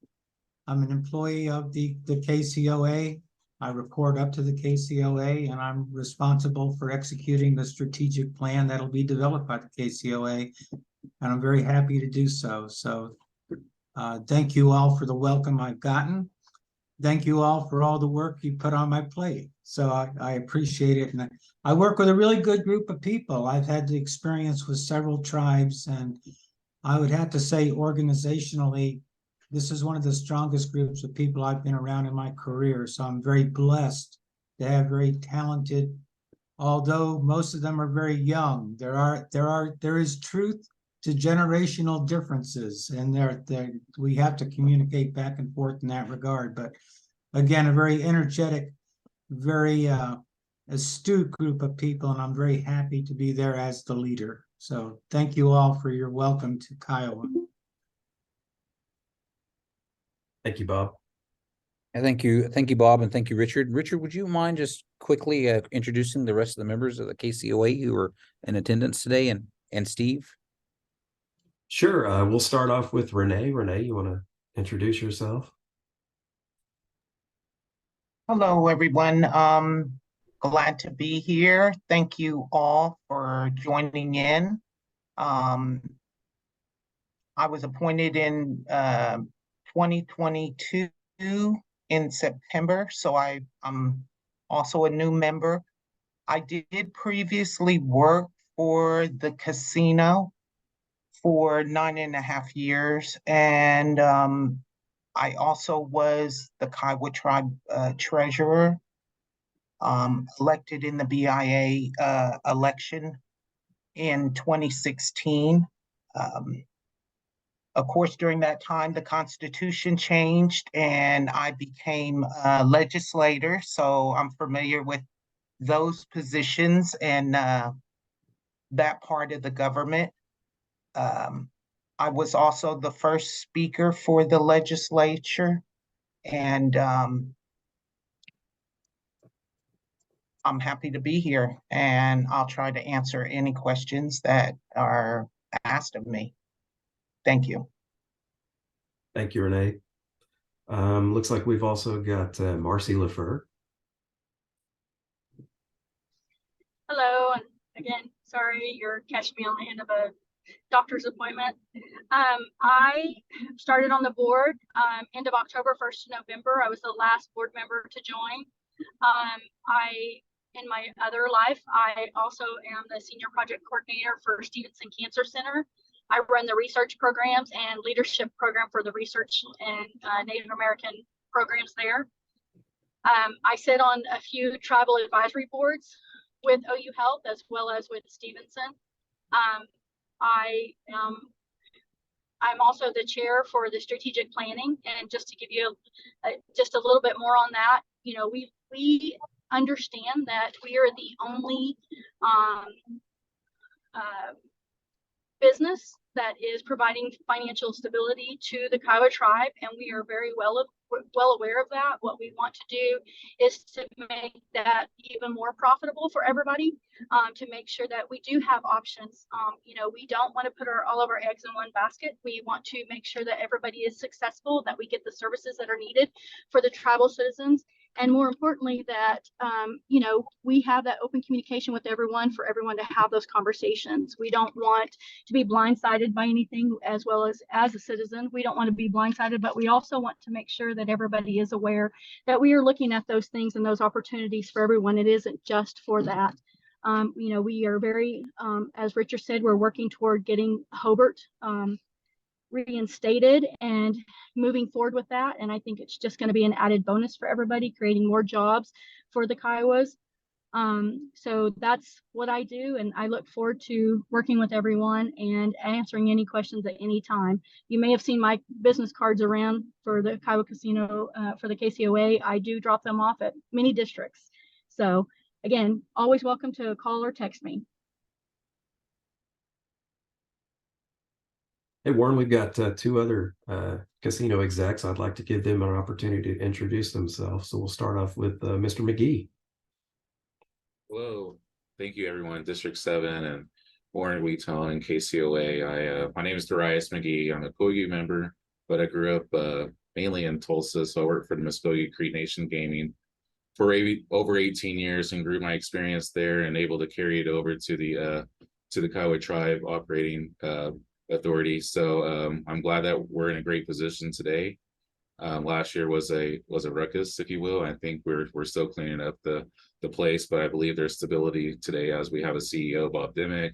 I'm an employee of the KCOA. I report up to the KCOA, and I'm responsible for executing the strategic plan that'll be developed by the KCOA, and I'm very happy to do so. So thank you all for the welcome I've gotten. Thank you all for all the work you put on my plate. So I appreciate it. And I work with a really good group of people. I've had the experience with several tribes, and I would have to say organizationally, this is one of the strongest groups of people I've been around in my career. So I'm very blessed to have very talented, although most of them are very young. There is truth to generational differences, and we have to communicate back and forth in that regard. But again, a very energetic, very astute group of people, and I'm very happy to be there as the leader. So thank you all for your welcome to Kiowa. Thank you, Bob. Thank you, Bob, and thank you, Richard. Richard, would you mind just quickly introducing the rest of the members of the KCOA who are in attendance today, and Steve? Sure. We'll start off with Renee. Renee, you want to introduce yourself? Hello, everyone. Glad to be here. Thank you all for joining in. I was appointed in 2022 in September, so I'm also a new member. I did previously work for the casino for 9.5 years, and I also was the Kiowa Tribe treasurer, elected in the BIA election in 2016. Um, of course, during that time, the Constitution changed and I became a legislator, so I'm familiar with those positions and that part of the government. Um, I was also the first speaker for the legislature, and I'm happy to be here, and I'll try to answer any questions that are asked of me. Thank you. Thank you, Renee. Looks like we've also got Marcy LaFleur. Hello, and again, sorry you're catching me on the end of a doctor's appointment. I started on the board end of October, 1st of November. I was the last board member to join. In my other life, I also am the senior project coordinator for Stevenson Cancer Center. I run the research programs and leadership program for the research and Native American programs there. I sit on a few tribal advisory boards with OU Health as well as with Stevenson. I'm also the chair for the strategic planning, and just to give you just a little bit more on that, you know, we understand that we are the only business that is providing financial stability to the Kiowa tribe, and we are very well aware of that. What we want to do is to make that even more profitable for everybody, to make sure that we do have options. You know, we don't want to put all of our eggs in one basket. We want to make sure that everybody is successful, that we get the services that are needed for the tribal citizens, and more importantly that you know, we have that open communication with everyone for everyone to have those conversations. We don't want to be blindsided by anything, as well as a citizen. We don't want to be blindsided, but we also want to make sure that everybody is aware that we are looking at those things and those opportunities for everyone. It isn't just for that. You know, we are very, as Richard said, we're working toward getting Hobart reinstated and moving forward with that. And I think it's just going to be an added bonus for everybody, creating more jobs for the Kiowas. So that's what I do, and I look forward to working with everyone and answering any questions at any time. You may have seen my business cards around for the Kiowa Casino, for the KCOA. I do drop them off at many districts. So again, always welcome to call or text me. Hey, Warren, we've got two other casino execs. I'd like to give them an opportunity to introduce themselves. So we'll start off with Mr. McGee. Hello, thank you everyone, District 7 and Warren Wheaton and KCOA. My name is Darius McGee. I'm a Kogi member, but I grew up mainly in Tulsa, so I worked for the Muskogee Creek Nation Gaming for over 18 years and grew my experience there and able to carry it over to the Kiowa Tribe Operating Authority. So I'm glad that we're in a great position today. Last year was a ruckus, if you will. I think we're still cleaning up the place, but I believe there's stability today as we have a CEO, Bob Dimmick,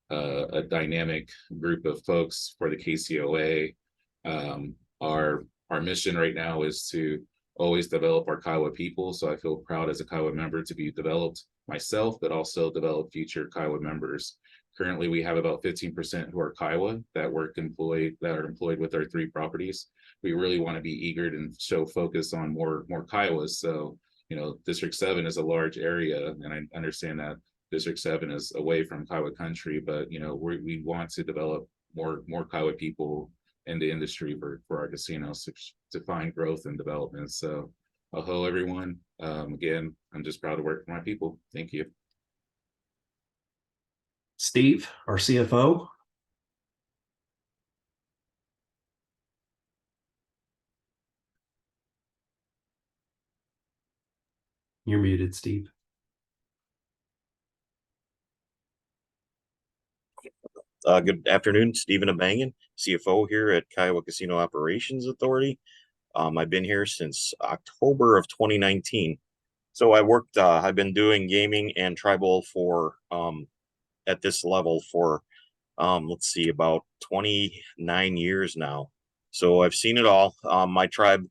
a dynamic group of folks for the KCOA. Our mission right now is to always develop our Kiowa people. So I feel proud as a Kiowa member to be developed myself, but also develop future Kiowa members. Currently, we have about 15% who are Kiowa that are employed with our 3 properties. We really want to be eager and show focus on more Kiowas. So, you know, District 7 is a large area, and I understand that District 7 is away from Kiowa country, but you know, we want to develop more Kiowa people in the industry for our casinos to find growth and development. So, hello everyone. Again, I'm just proud to work for my people. Thank you. Steve, our CFO. You're muted, Steve. Good afternoon, Stephen Abangan, CFO here at Kiowa Casino Operations Authority. I've been here since October of 2019. So I worked, I've been doing gaming and tribal for, at this level for, let's see, about 29 years now. So I've seen it all. My tribe,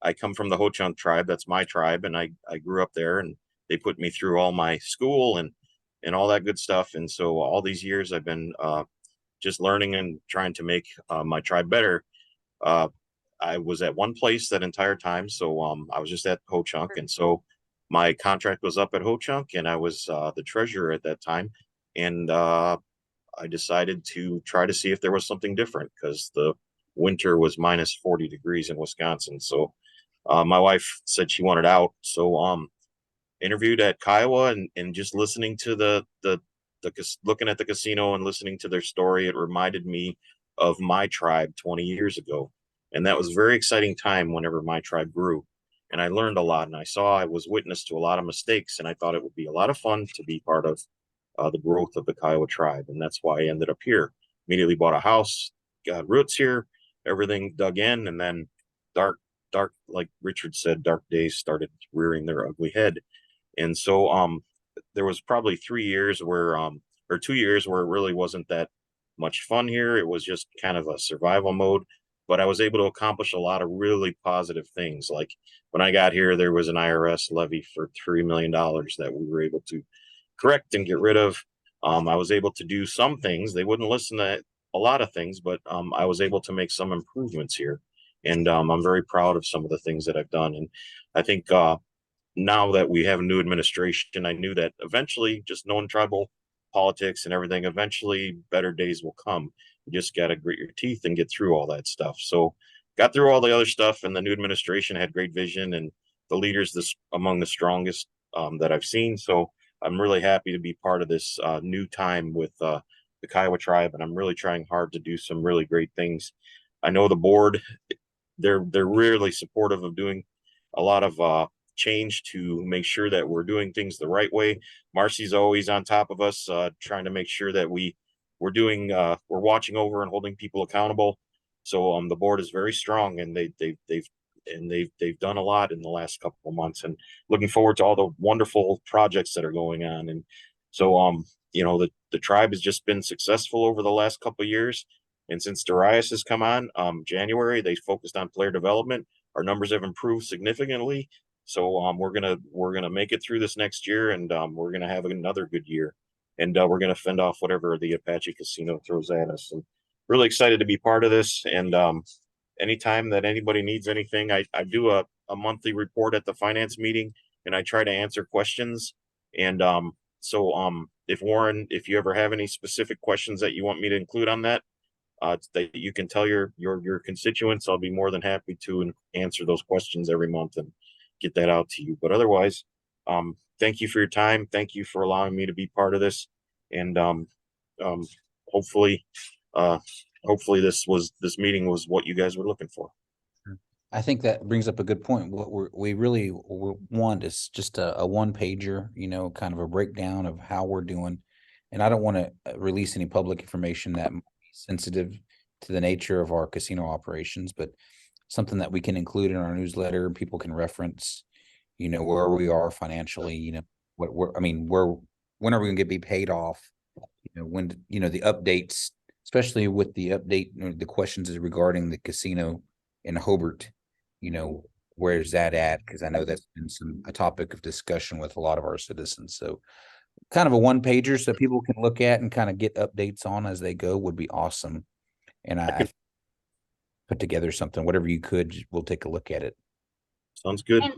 I come from the Ho-Chunk tribe. That's my tribe. And I grew up there, and they put me through all my school and all that good stuff. And so all these years I've been, just learning and trying to make, my tribe better. Uh, I was at one place that entire time. So I was just at Ho-Chunk. And so my contract was up at Ho-Chunk, and I was the treasurer at that time. And I decided to try to see if there was something different, because the winter was minus 40 degrees in Wisconsin. So my wife said she wanted out. So interviewed at Kiowa, and just listening to looking at the casino and listening to their story, it reminded me of my tribe 20 years ago. And that was a very exciting time whenever my tribe grew. And I learned a lot, and I was witness to a lot of mistakes, and I thought it would be a lot of fun to be part of the growth of the Kiowa tribe. And that's why I ended up here. Immediately bought a house, got roots here, everything dug in, and then dark, like Richard said, dark days started rearing their ugly head. And so there was probably 3 years where or 2 years where it really wasn't that much fun here. It was just kind of a survival mode, but I was able to accomplish a lot of really positive things. Like when I got here, there was an IRS levy for $3 million that we were able to correct and get rid of. I was able to do some things. They wouldn't listen to a lot of things, but I was able to make some improvements here. And I'm very proud of some of the things that I've done. And I think now that we have a new administration, I knew that eventually, just knowing tribal politics and everything, eventually better days will come. You just got to grit your teeth and get through all that stuff. So got through all the other stuff, and the new administration had great vision, and the leaders among the strongest that I've seen. So I'm really happy to be part of this new time with the Kiowa tribe, and I'm really trying hard to do some really great things. I know the board, they're really supportive of doing a lot of change to make sure that we're doing things the right way. Marcy's always on top of us, trying to make sure that we're watching over and holding people accountable. So the board is very strong, and they've done a lot in the last couple of months, and looking forward to all the wonderful projects that are going on. And so the tribe has just been successful over the last couple of years. And since Darius has come on, January, they focused on player development. Our numbers have improved significantly. So we're gonna make it through this next year, and we're gonna have another good year, and we're gonna fend off whatever the Apache Casino throws at us. And really excited to be part of this. And anytime that anybody needs anything, I do a monthly report at the finance meeting, and I try to answer questions. And if Warren, if you ever have any specific questions that you want me to include on that you can tell your constituents, I'll be more than happy to answer those questions every month and get that out to you. But otherwise, thank you for your time. Thank you for allowing me to be part of this. And hopefully this meeting was what you guys were looking for. I think that brings up a good point. What we really want is just a one pager, kind of a breakdown of how we're doing. And I don't want to release any public information that might be sensitive to the nature of our casino operations, but something that we can include in our newsletter. People can reference, where we are financially, when are we going to be paid off? When, the updates, especially with the update, the questions is regarding the casino in Hobart, where's that at? Because I know that's been a topic of discussion with a lot of our citizens. So kind of a one pager so people can look at and kind of get updates on as they go would be awesome. And I put together something, whatever you could, we'll take a look at it. Sounds good. And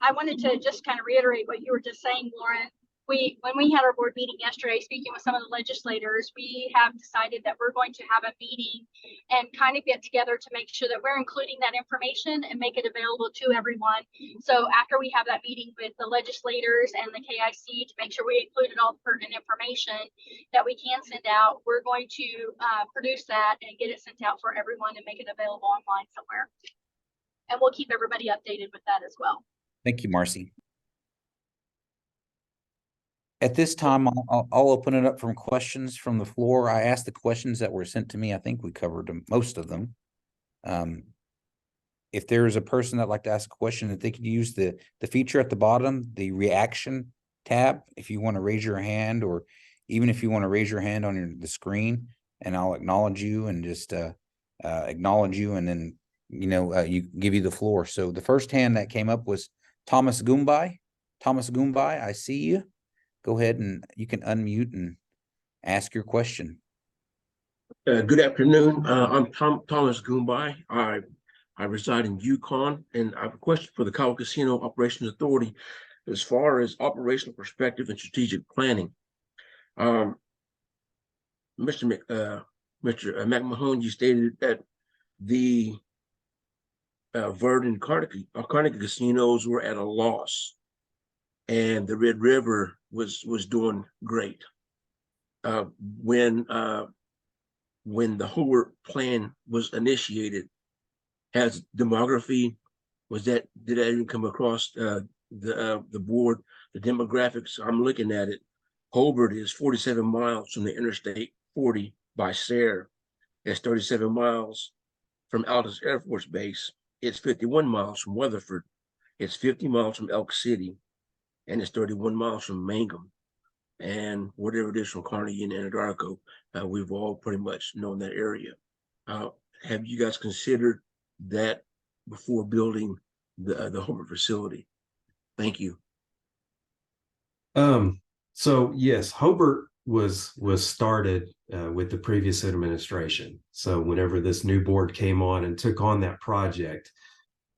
I wanted to just kind of reiterate what you were just saying, Warren. When we had our board meeting yesterday, speaking with some of the legislators, we have decided that we're going to have a meeting and kind of get together to make sure that we're including that information and make it available to everyone. So after we have that meeting with the legislators and the KIC to make sure we included all the pertinent information that we can send out, we're going to produce that and get it sent out for everyone and make it available online somewhere. And we'll keep everybody updated with that as well. Thank you, Marcy. At this time, I'll open it up from questions from the floor. I asked the questions that were sent to me. I think we covered most of them. if there is a person that'd like to ask a question, that they could use the feature at the bottom, the reaction tab, if you want to raise your hand, or even if you want to raise your hand on the screen, and I'll acknowledge you and just acknowledge you, and then you give you the floor. So the first hand that came up was Thomas Goombai. Thomas Goombai, I see you. Go ahead and you can unmute and ask your question. Good afternoon. I'm Thomas Goombai. I reside in Yukon, and I have a question for the Kiowa Casino Operations Authority as far as operational perspective and strategic planning. Mr. McMahon, you stated that the Verde and Carnegie casinos were at a loss, and the Red River was doing great. When the Hobart plan was initiated, has demography, did that even come across the board? The demographics, I'm looking at it. Hobart is 47 miles from the Interstate 40 by Sayre. It's 37 miles from Altus Air Force Base. It's 51 miles from Weatherford. It's 50 miles from Elk City, and it's 31 miles from Mangum. And whatever it is from Carnegie and Anadarko, we've all pretty much known that area. Have you guys considered that before building the Hobart facility? Thank you. So yes, Hobart was started with the previous administration. So whenever this new board came on and took on that project,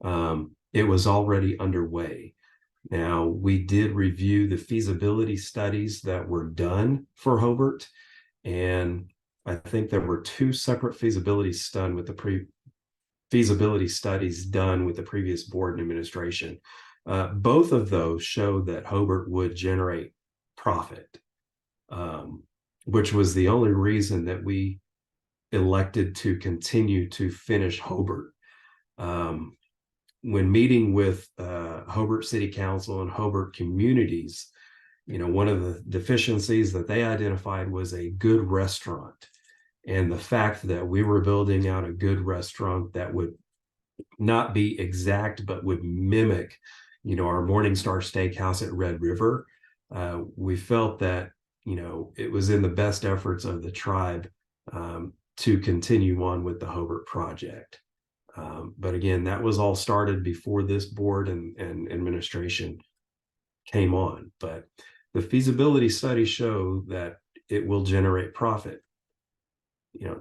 it was already underway. Now, we did review the feasibility studies that were done for Hobart, and I think there were two separate feasibility studies done with the previous board and administration. Both of those showed that Hobart would generate profit, which was the only reason that we elected to continue to finish Hobart. When meeting with Hobart City Council and Hobart communities, one of the deficiencies that they identified was a good restaurant. And the fact that we were building out a good restaurant that would not be exact, but would mimic, our Morningstar Steakhouse at Red River, we felt that, it was in the best efforts of the tribe to continue on with the Hobart project. But again, that was all started before this board and administration came on. But the feasibility studies show that it will generate profit.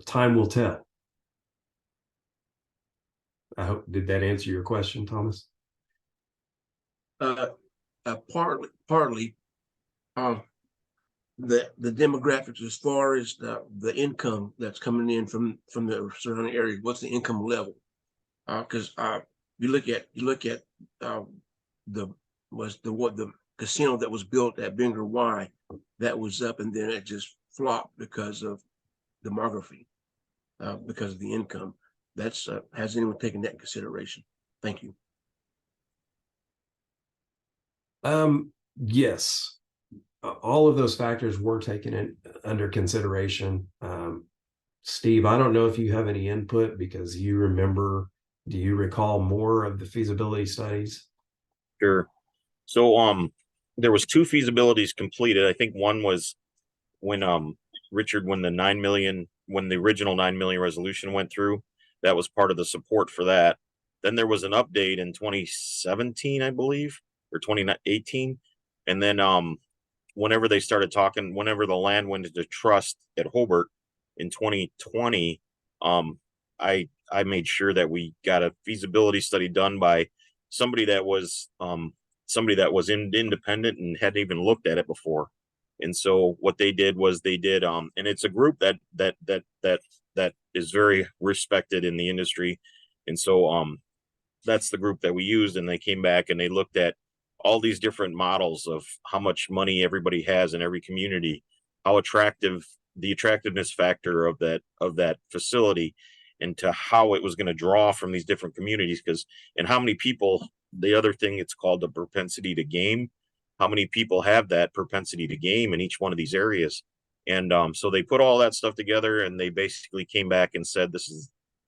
Time will tell. Did that answer your question, Thomas? Partly. The demographics as far as the income that's coming in from the surrounding area. What's the income level? Because you look at the casino that was built at Binger Y, that was up, and then it just flopped because of demography, because of the income. That's has anyone taken that in consideration? Thank you. Yes, all of those factors were taken under consideration. Steve, I don't know if you have any input because do you recall more of the feasibility studies? Sure. So there was two feasibilities completed. I think one was when Richard, when the original 9 million resolution went through, that was part of the support for that. Then there was an update in 2017, I believe, or 2018. And then whenever they started talking, whenever the land went into trust at Hobart in 2020, I made sure that we got a feasibility study done by somebody that was independent and hadn't even looked at it before. And so what they did was and it's a group that is very respected in the industry. And so that's the group that we used, and they came back and they looked at all these different models of how much money everybody has in every community, how attractive the attractiveness factor of that facility, and to how it was going to draw from these different communities, and how many people, the other thing, it's called the propensity to game, how many people have that propensity to game in each one of these areas. And so they put all that stuff together, and they basically came back and said, this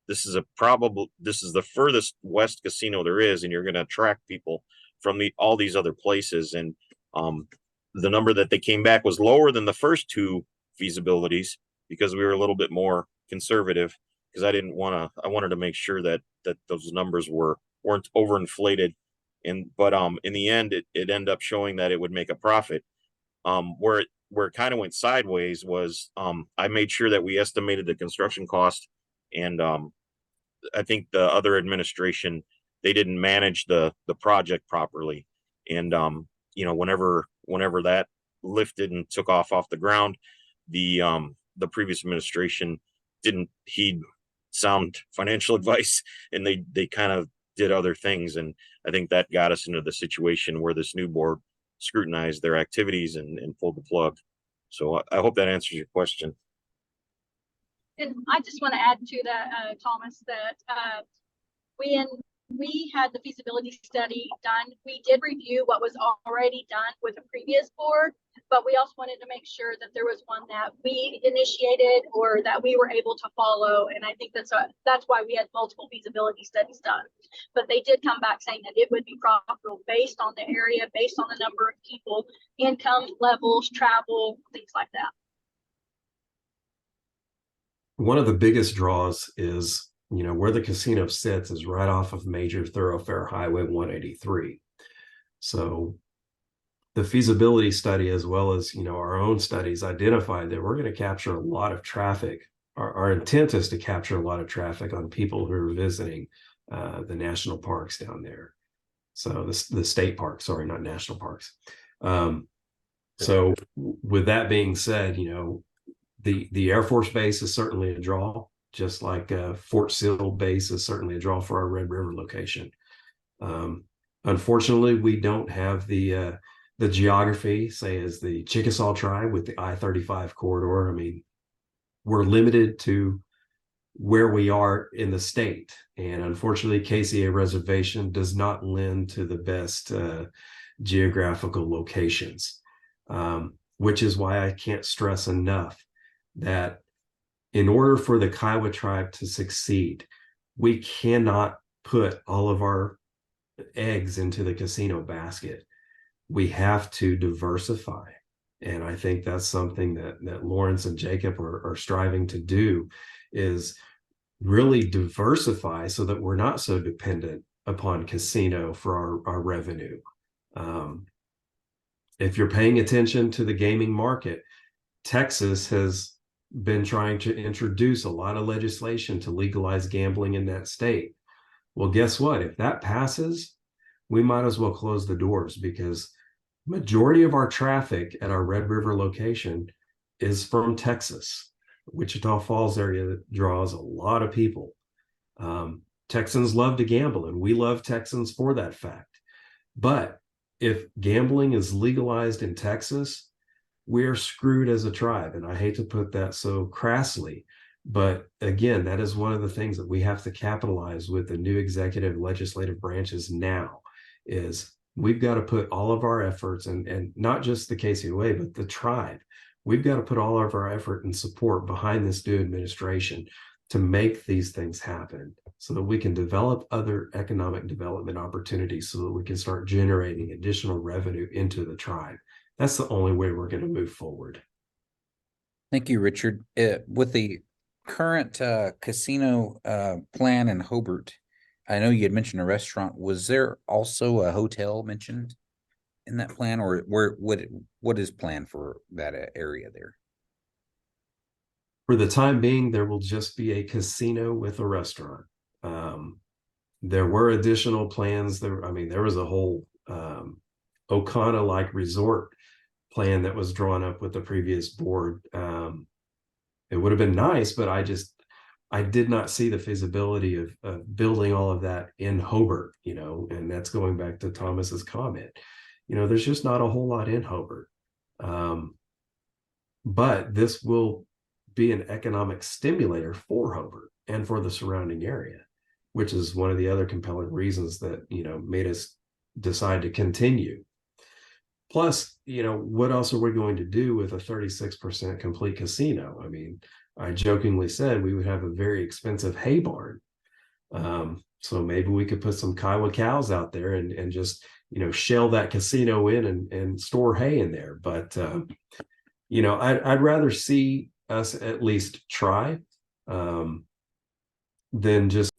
this is the furthest west casino there is, and you're going to attract people from all these other places. And the number that they came back was lower than the first two feasibilities because we were a little bit more conservative, because I wanted to make sure that those numbers weren't overinflated. But in the end, it ended up showing that it would make a profit. Where it kind of went sideways was I made sure that we estimated the construction cost, and I think the other administration, they didn't manage the project properly. And whenever that lifted and took off the ground, the previous administration didn't heed sound financial advice, and they kind of did other things. And I think that got us into the situation where this new board scrutinized their activities and pulled the plug. So I hope that answers your question. And I just want to add to that, Thomas, that when we had the feasibility study done, we did review what was already done with the previous board, but we also wanted to make sure that there was one that we initiated or that we were able to follow. And I think that's why we had multiple feasibility studies done. But they did come back saying that it would be profitable based on the area, based on the number of people, income levels, travel, things like that. One of the biggest draws is, where the casino sits is right off of major thoroughfare Highway 183. So the feasibility study, as well as, our own studies, identified that we're going to capture a lot of traffic. Our intent is to capture a lot of traffic on people who are visiting the national parks down there. So the state parks, sorry, not national parks. So with that being said, the Air Force Base is certainly a draw, just like Fort Sill Base is certainly a draw for our Red River location. Unfortunately, we don't have the geography, say, as the Chickasaw tribe with the I-35 corridor. I mean, we're limited to where we are in the state. And unfortunately, KCA Reservation does not lend to the best geographical locations, which is why I can't stress enough that in order for the Kiowa tribe to succeed, we cannot put all of our eggs into the casino basket. We have to diversify. And I think that's something that Lawrence and Jacob are striving to do, is really diversify so that we're not so dependent upon casino for our revenue. If you're paying attention to the gaming market, Texas has been trying to introduce a lot of legislation to legalize gambling in that state. Well, guess what? If that passes, we might as well close the doors, because majority of our traffic at our Red River location is from Texas. Wichita Falls area draws a lot of people. Texans love to gamble, and we love Texans for that fact. But if gambling is legalized in Texas, we're screwed as a tribe. And I hate to put that so crassly, but again, that is one of the things that we have to capitalize with the new executive legislative branches now, is we've got to put all of our efforts, and not just the KCOA, but the tribe. We've got to put all of our effort and support behind this new administration to make these things happen, so that we can develop other economic development opportunities, so that we can start generating additional revenue into the tribe. That's the only way we're going to move forward. Thank you, Richard. With the current casino plan in Hobart, I know you had mentioned a restaurant. Was there also a hotel mentioned in that plan, or what is planned for that area there? For the time being, there will just be a casino with a restaurant. There were additional plans. There was a whole Okana-like resort plan that was drawn up with the previous board. It would have been nice, but I did not see the feasibility of building all of that in Hobart, and that's going back to Thomas's comment. There's just not a whole lot in Hobart. But this will be an economic stimulator for Hobart and for the surrounding area, which is one of the other compelling reasons that, made us decide to continue. Plus, what else are we going to do with a 36% complete casino? I mean, I jokingly said we would have a very expensive hay barn. So maybe we could put some Kiowa cows out there and just, shell that casino in and store hay in there. But, I'd rather see us at least try than just.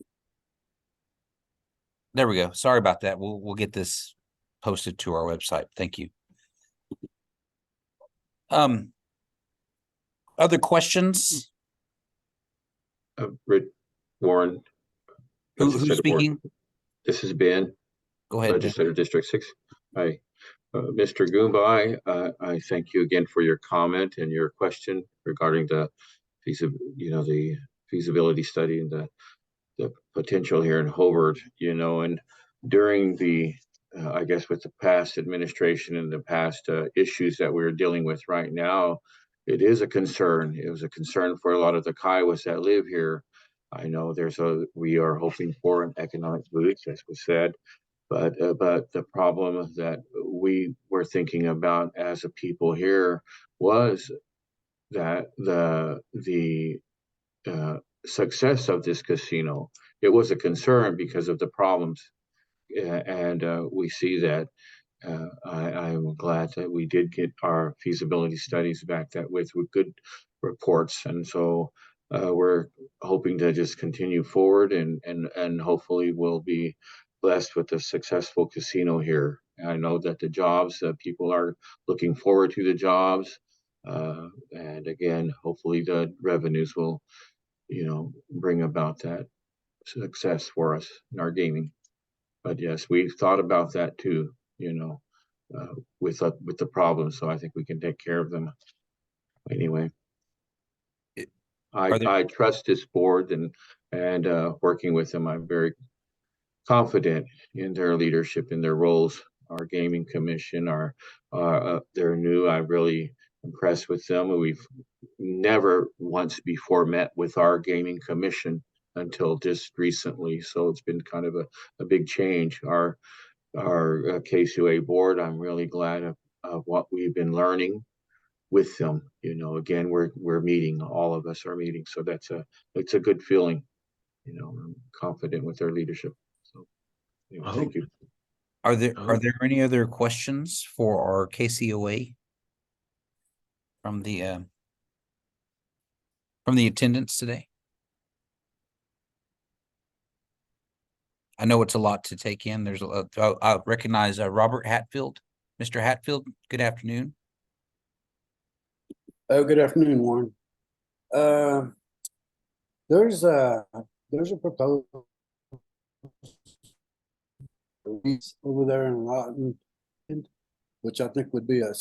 There we go. Sorry about that. We'll get this posted to our website. Thank you. Other questions? Warren. Who's Legislative Board. speaking? This is Ben, Go ahead, Ben. Legislative District 6. Hi, Mr. Goomba, I thank you again for your comment and your question regarding the feasibility study and the potential here in Hobart, and during the, I guess with the past administration and the past issues that we're dealing with right now, it is a concern. It was a concern for a lot of the Kiowas that live here. I know we are hoping for an economic boost, as was said, but the problem that we were thinking about as a people here was that the success of this casino, it was a concern because of the problems, and we see that. I'm glad that we did get our feasibility studies backed that with good reports, and so we're hoping to just continue forward and hopefully we'll be blessed with a successful casino here. I know that the jobs, people are looking forward to the jobs, and again, hopefully the revenues will, bring about that success for us in our gaming. But yes, we've thought about that too, with the problems. So I think we can take care of them. Anyway, I trust this board and working with them. I'm very confident in their leadership, in their roles. Our gaming commission they're new. I'm really impressed with them. We've never once before met with our gaming commission until just recently. So it's been kind of a big change. Our KCOA board, I'm really glad of what we've been learning with them. Again, we're meeting, all of us are meeting. So it's a good feeling. I'm confident with their leadership. So thank you. Are there any other questions for our KCOA from the attendance today? I know it's a lot to take in. I recognize Robert Hatfield. Mr. Hatfield, good afternoon. Oh, good afternoon, Warren. There's a proposal over there in Lawton, which I think would be a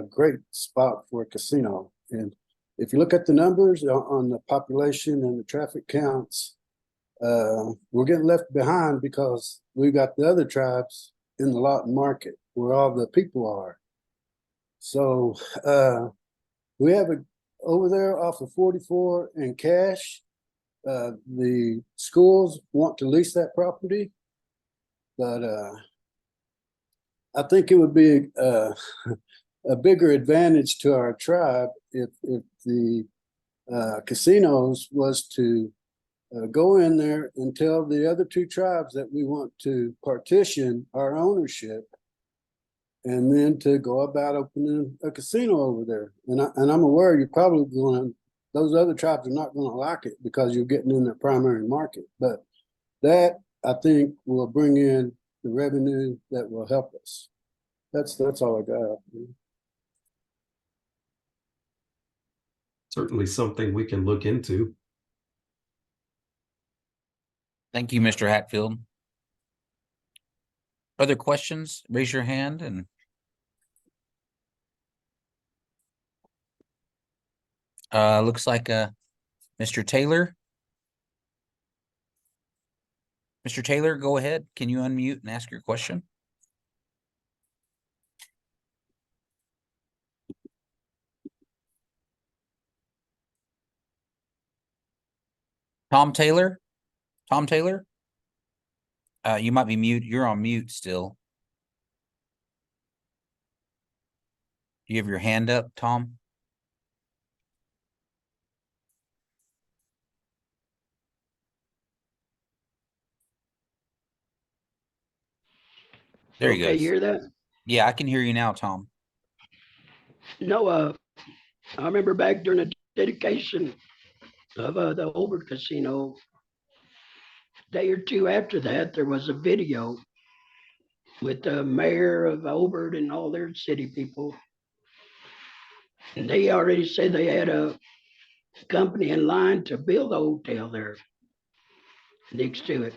great spot for a casino. And if you look at the numbers on the population and the traffic counts, we're getting left behind because we got the other tribes in the Lawton market where all the people are. So we have over there off of 44 and Cash. The schools want to lease that property, but I think it would be a bigger advantage to our tribe if the casinos was to go in there and tell the other two tribes that we want to partition our ownership, and then to go about opening a casino over there. And I'm aware you're probably those other tribes are not going to like it because you're getting in their primary market. But that, I think, will bring in the revenue that will help us. That's all I got. Certainly something we can look into. Thank you, Mr. Hatfield. Other questions? Raise your hand. And looks like Mr. Taylor. Mr. Taylor, go ahead. Can you unmute and ask your question? Tom Taylor? Tom Taylor? You might be mute. You're on mute still. Do you have your hand up, Tom? There you Okay, go. you hear that? Yeah, I can hear you now, Tom. No, I remember back during the dedication of the Holbert Casino, a day or two after that, there was a video with the mayor of Holbert and all their city people. And they already said they had a company in line to build a hotel there next to it.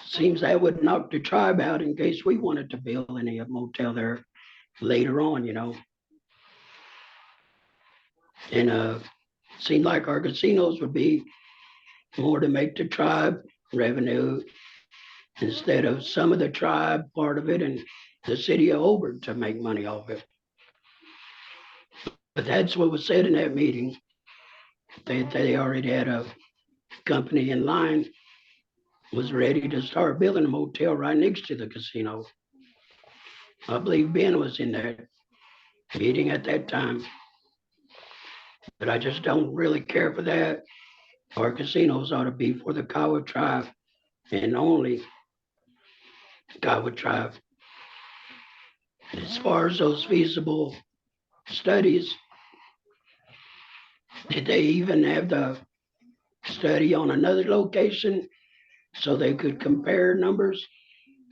Seems that would knock the tribe out in case we wanted to build any motel there later on, you know. And seemed like our casinos would be more to make the tribe revenue instead of some of the tribe part of it and the city of Holbert to make money off it. But that's what was said in that meeting. They already had a company in line, was ready to start building a motel right next to the casino. I believe Ben was in that meeting at that time. But I just don't really care for that. Our casinos ought to be for the Kiowa tribe and only Kiowa tribe. As far as those feasible studies, did they even have the study on another location so they could compare numbers?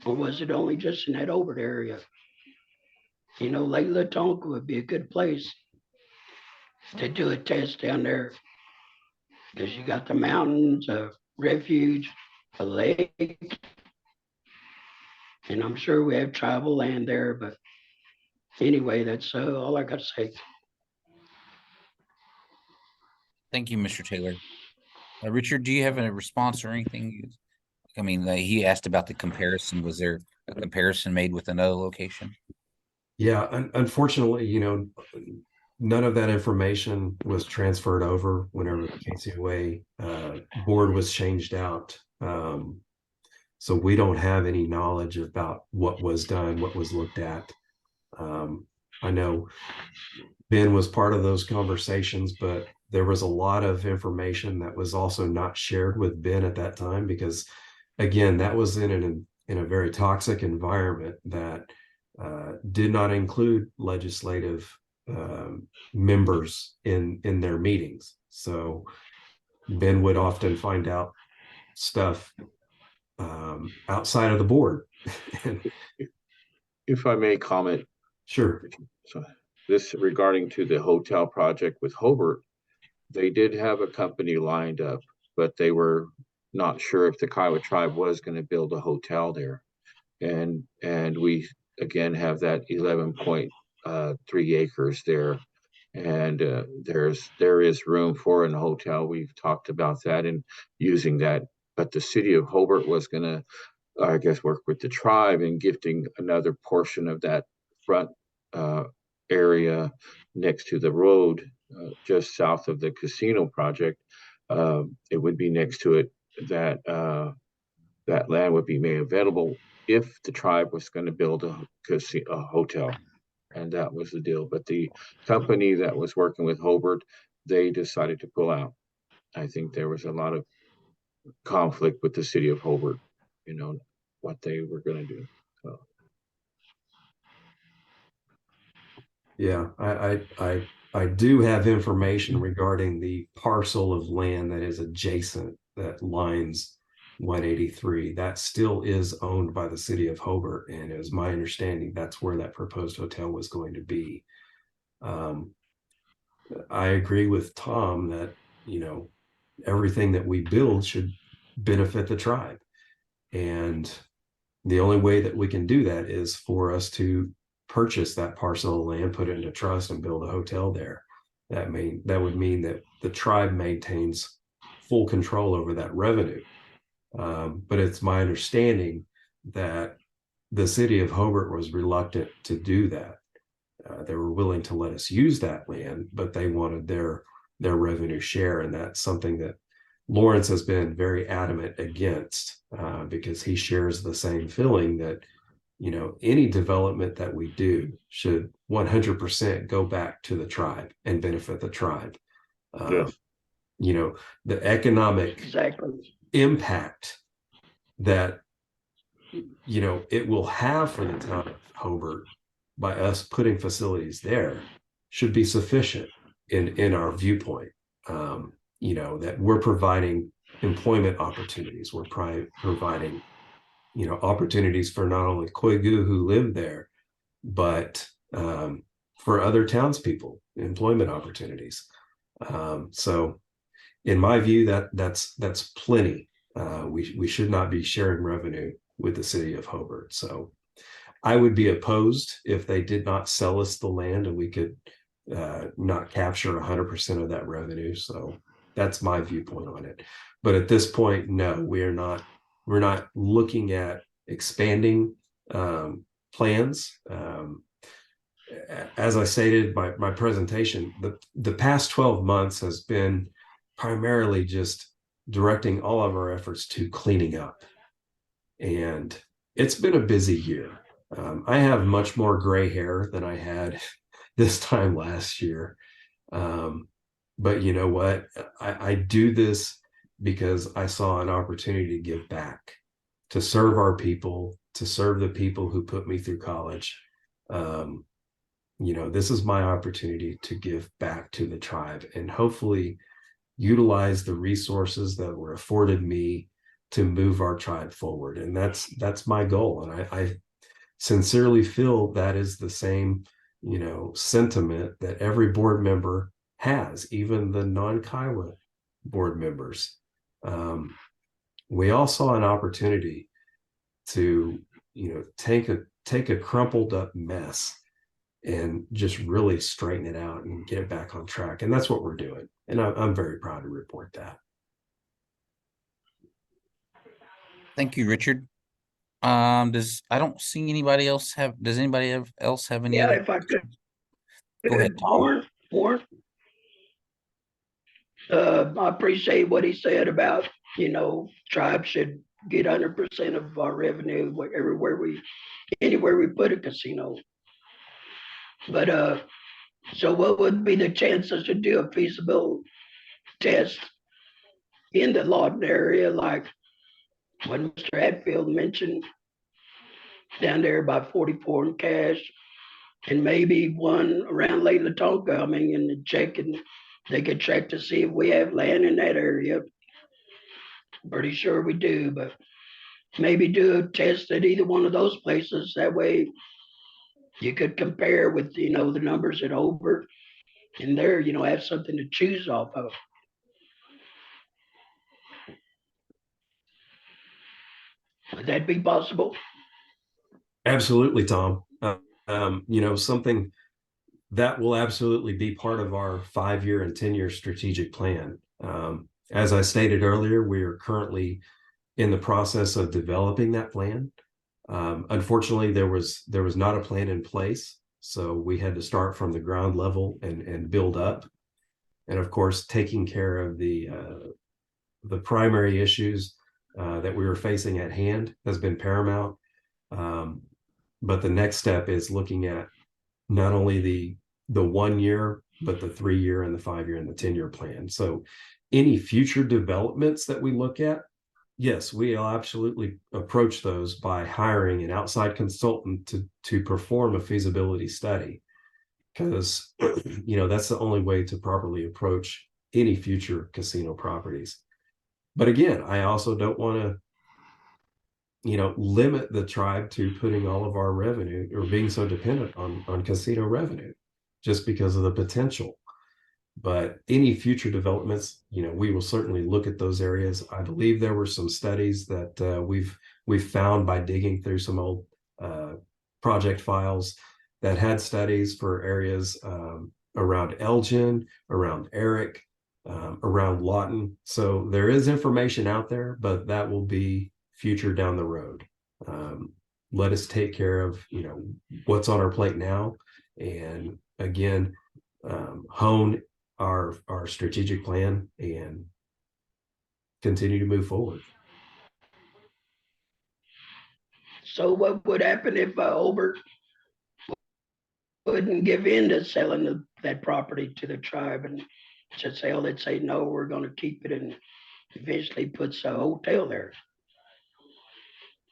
Or was it only just in that Obert area? You know, Lake Latonka would be a good place to do a test down there because you got the mountains, a refuge, a lake, and I'm sure we have tribal land there. But anyway, that's all I got to say. Thank you, Mr. Taylor. Richard, do you have a response or anything? I mean, he asked about the comparison. Was there a comparison made with another location? Yeah, unfortunately, you know, none of that information was transferred over whenever the KCOA board was changed out. So we don't have any knowledge about what was done, what was looked at. I know Ben was part of those conversations, but there was a lot of information that was also not shared with Ben at that time because, again, that was in a very toxic environment that did not include legislative members in their meetings. So Ben would often find out stuff outside of the board. If I may comment. Sure. So this regarding to the hotel project with Hobart, they did have a company lined up, but they were not sure if the Kiowa tribe was going to build a hotel there. And we again have that 11.3 acres there. And there is room for a hotel. We've talked about that and using that. But the city of Hobart was going to, I guess, work with the tribe in gifting another portion of that front area next to the road, just south of the casino project. It would be next to it that that land would be made available if the tribe was going to build a hotel. And that was the deal. But the company that was working with Hobart, they decided to pull out. I think there was a lot of conflict with the city of Hobart, you know, what they were going to do. So. Yeah, I do have information regarding the parcel of land that is adjacent that lines 183. That still is owned by the city of Hobart, and it was my understanding that's where that proposed hotel was going to be. I agree with Tom that, you know, everything that we build should benefit the tribe, and the only way that we can do that is for us to purchase that parcel of land, put it into trust, and build a hotel there. That would mean that the tribe maintains full control over that revenue. But it's my understanding that the city of Hobart was reluctant to do that. They were willing to let us use that land, but they wanted their revenue share, and that's something that Lawrence has been very adamant against because he shares the same feeling that, you know, any development that we do should 100% go back to the tribe and benefit the tribe. Yes. You know, the economic Exactly. impact that it will have for the town of Hobart by us putting facilities there should be sufficient in our viewpoint. That we're providing employment opportunities. We're providing, opportunities for not only Koigu who live there, but for other townspeople, employment opportunities. So in my view, that's plenty. We should not be sharing revenue with the city of Hobart. So I would be opposed if they did not sell us the land and we could not capture 100% of that revenue. So that's my viewpoint on it. But at this point, no, we're not looking at expanding plans. As I stated my presentation, the past 12 months has been primarily just directing all of our efforts to cleaning up. And it's been a busy year. I have much more gray hair than I had this time last year. But you know what? I do this because I saw an opportunity to give back, to serve our people, to serve the people who put me through college. This is my opportunity to give back to the tribe and hopefully utilize the resources that were afforded me to move our tribe forward. And that's my goal. And I sincerely feel that is the same, sentiment that every board member has, even the non-Kiowa board members. We all saw an opportunity to, take a crumpled up mess and just really straighten it out and get it back on track. And that's what we're doing. And I'm very proud to report that. Thank you, Richard. I don't see anybody else does anybody else have any Yeah, other? if I could. Go ahead, Tom. Warren. I appreciate what he said about, tribes should get 100% of our revenue anywhere we put a casino. But so what would be the chances to do a feasible test in the Lawton area, like when Mr. Hatfield mentioned down there by 44 and Cash, and maybe one around Lake Latonka? I mean, and they could check to see if we have land in that area. Pretty sure we do, but maybe do a test at either one of those places. That way you could compare with, the numbers at Hobart and there, have something to choose off of. Would that be possible? Absolutely, Tom. Something that will absolutely be part of our 5-year and 10-year strategic plan. As I stated earlier, we are currently in the process of developing that plan. Unfortunately, there was not a plan in place, so we had to start from the ground level and build up. And of course, taking care of the primary issues that we were facing at hand has been paramount. But the next step is looking at not only the 1 year, but the 3-year and the 5-year and the 10-year plan. So any future developments that we look at, yes, we'll absolutely approach those by hiring an outside consultant to perform a feasibility study, because that's the only way to properly approach any future casino properties. But again, I also don't want to limit the tribe to putting all of our revenue or being so dependent on casino revenue just because of the potential. But any future developments, we will certainly look at those areas. I believe there were some studies that we've found by digging through some old project files that had studies for areas around Elgin, around Eric, around Lawton. So there is information out there, but that will be future down the road. Let us take care of what's on our plate now, and again, hone our strategic plan and continue to move forward. So what would happen if Hobart wouldn't give in to selling that property to the tribe and just say, let's say, no, we're going to keep it, and eventually puts a hotel there?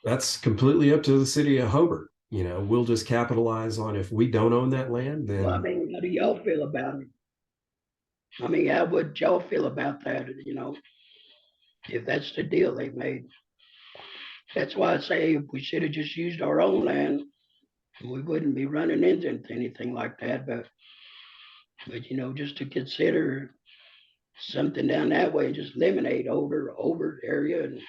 That's completely up to the city of Hobart. We'll just capitalize on, if we don't own that land, Well, I then mean, how do y'all feel about it? I mean, how would y'all feel about that, if that's the deal they made? That's why I say we should have just used our own land. We wouldn't be running into anything like that, but just to consider something down that way, just eliminate over area, and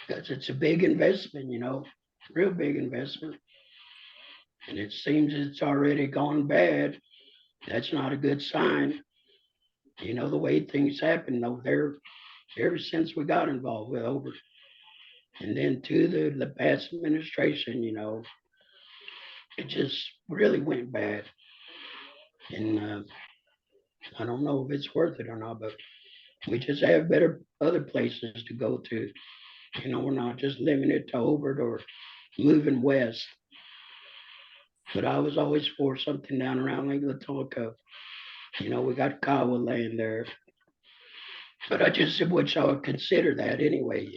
because it's a big investment, real big investment. And it seems it's already gone bad. That's not a good sign. The way things happen though there ever since we got involved with over. And then to the past administration, it just really went bad. And I don't know if it's worth it or not, but we just have better other places to go to. We're not just limited to Hobart or moving west. But I was always for something down around Lake Latonka. We got Kiowa land there. But I just wish I would consider that anyway,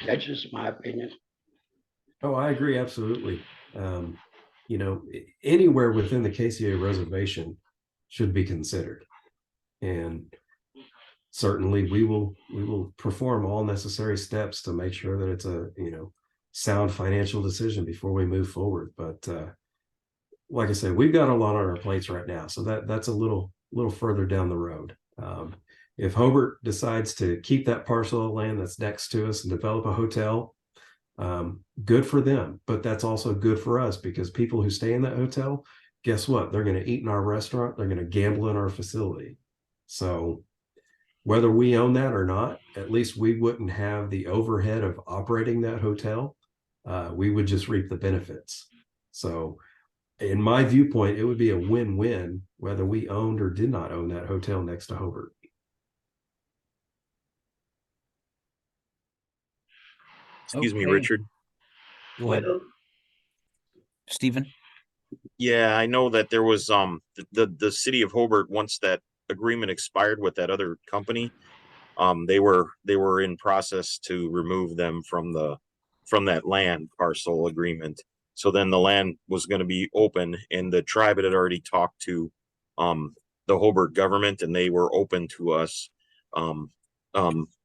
That's just my opinion. Oh, I agree, absolutely. Anywhere within the KCA reservation should be considered. And certainly we will perform all necessary steps to make sure that it's a, sound financial decision before we move forward. But like I said, we've got a lot on our plates right now. So that's a little further down the road. If Hobart decides to keep that parcel of land that's next to us and develop a hotel, good for them, but that's also good for us, because people who stay in that hotel, guess what? They're going to eat in our restaurant. They're going to gamble in our facility. So whether we own that or not, at least we wouldn't have the overhead of operating that hotel. We would just reap the benefits. So in my viewpoint, it would be a win-win whether we owned or did not own that hotel next to Hobart. Excuse me, Okay. Richard. Go ahead, Well, Stephen. Yeah, I know that there was the city of Hobart, once that agreement expired with that other company, they were in process to remove them from that land parcel agreement. So then the land was going to be open, and the tribe had already talked to the Hobart government, and they were open to us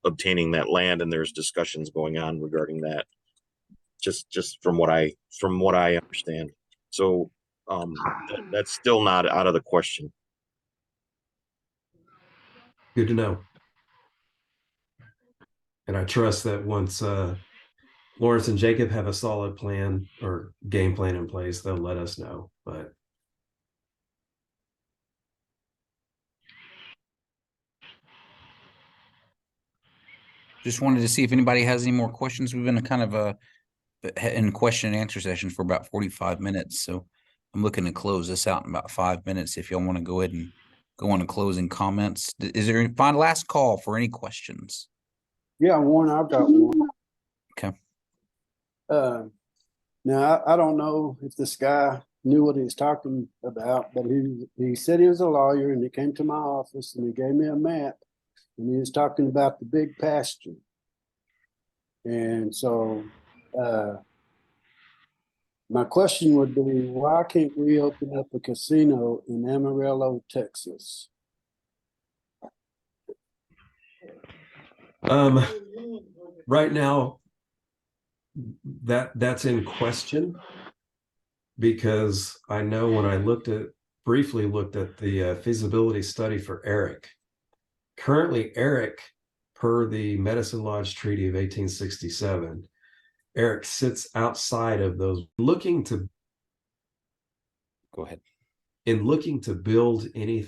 obtaining that land, and there's discussions going on regarding that. Just from what I understand. So that's still not out of the question. Good to know. And I trust that once Lawrence and Jacob have a solid plan or game plan in place, they'll let us know. But Just wanted to see if anybody has any more questions. We've been kind of in question and answer session for about 45 minutes. So I'm looking to close this out in about 5 minutes. If y'all want to go ahead and go on to closing comments. Is there any final last call for any questions? Yeah, one, I've got one. Okay. Now, I don't know if this guy knew what he was talking about, but he said he was a lawyer, and he came to my office and he gave me a map, and he was talking about the big pasture. And so my question would be, why can't we open up a casino in Amarillo, Texas? right now, that's in question, because I know when I briefly looked at the feasibility study for Eric. Currently, Eric, per the Medicine Lodge Treaty of 1867, Eric sits outside of those. Go ahead. In looking to build any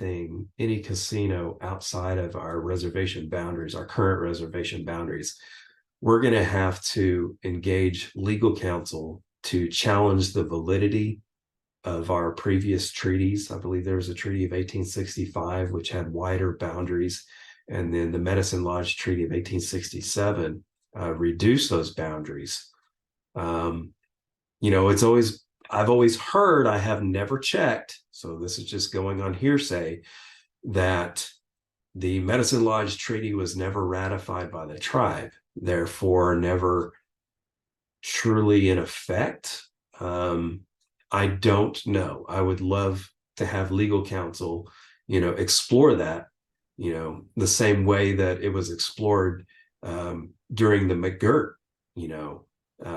casino outside of our reservation boundaries, our current reservation boundaries, we're going to have to engage legal counsel to challenge the validity of our previous treaties. I believe there was a treaty of 1865, which had wider boundaries. And then the Medicine Lodge Treaty of 1867 reduced those boundaries. I've always heard, I have never checked, so this is just going on hearsay, that the Medicine Lodge Treaty was never ratified by the tribe, therefore never truly in effect, I don't know. I would love to have legal counsel, explore that, the same way that it was explored during the McGirt,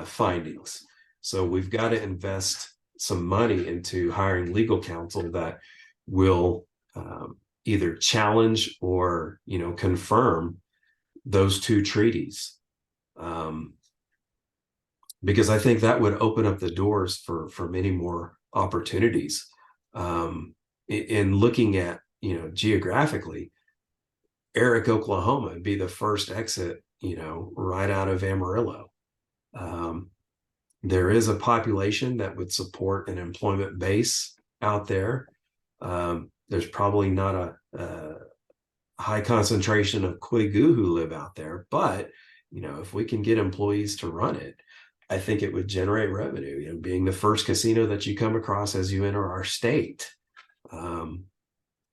findings. So we've got to invest some money into hiring legal counsel that will either challenge or, confirm those two treaties. Because I think that would open up the doors for many more opportunities. In looking at, geographically, Eric, Oklahoma would be the first exit, right out of Amarillo. There is a population that would support an employment base out there. There's probably not a high concentration of Quigu who live out there, but if we can get employees to run it, I think it would generate revenue, being the first casino that you come across as you enter our state.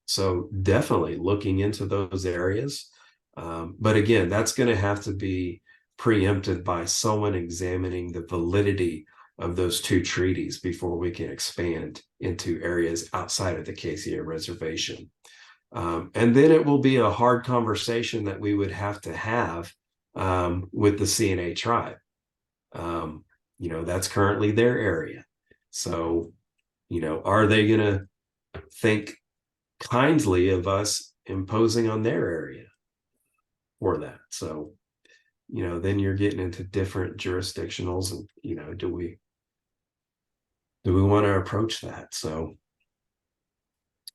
So definitely looking into those areas. But again, that's going to have to be preempted by someone examining the validity of those two treaties before we can expand into areas outside of the KCA reservation. And then it will be a hard conversation that we would have to have with the CNA tribe. That's currently their area. So, are they going to think kindly of us imposing on their area for that? So, then you're getting into different jurisdictionals and, do we want to approach that? So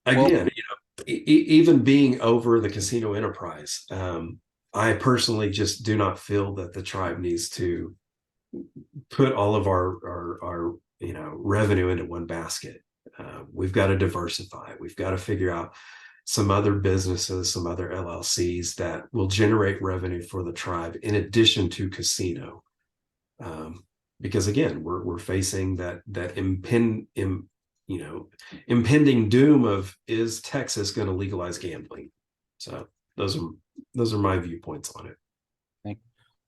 again, even being over the casino enterprise, I personally just do not feel that the tribe needs to put all of our revenue into one basket. We've got to diversify. We've got to figure out some other businesses, some other LLCs that will generate revenue for the tribe in addition to casino. Because again, we're facing that impending doom of, is Texas going to legalize gambling? So those are my viewpoints on it.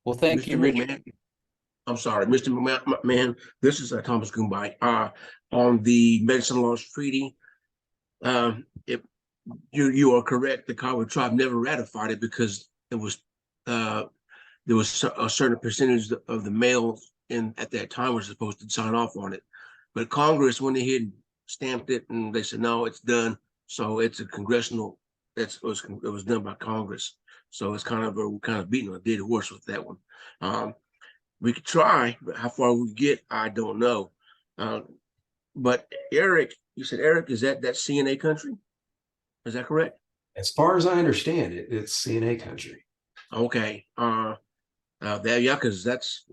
Well, thank you, Richard. McMahon, I'm sorry, Mr. McMahon. This is Thomas Goombay. On the medicine laws treaty, you are correct. The Kiowa tribe never ratified it because it was there was a certain percentage of the males at that time were supposed to sign off on it, but Congress went ahead and stamped it, and they said no, it's done. So it's a congressional. It was done by Congress. So it's kind of beating a dead horse with that one. We could try, but how far we get, I don't know. But Eric, you said Eric, is that CNA country? Is that correct? As far as I understand it, it's CNA country. Okay. Because that's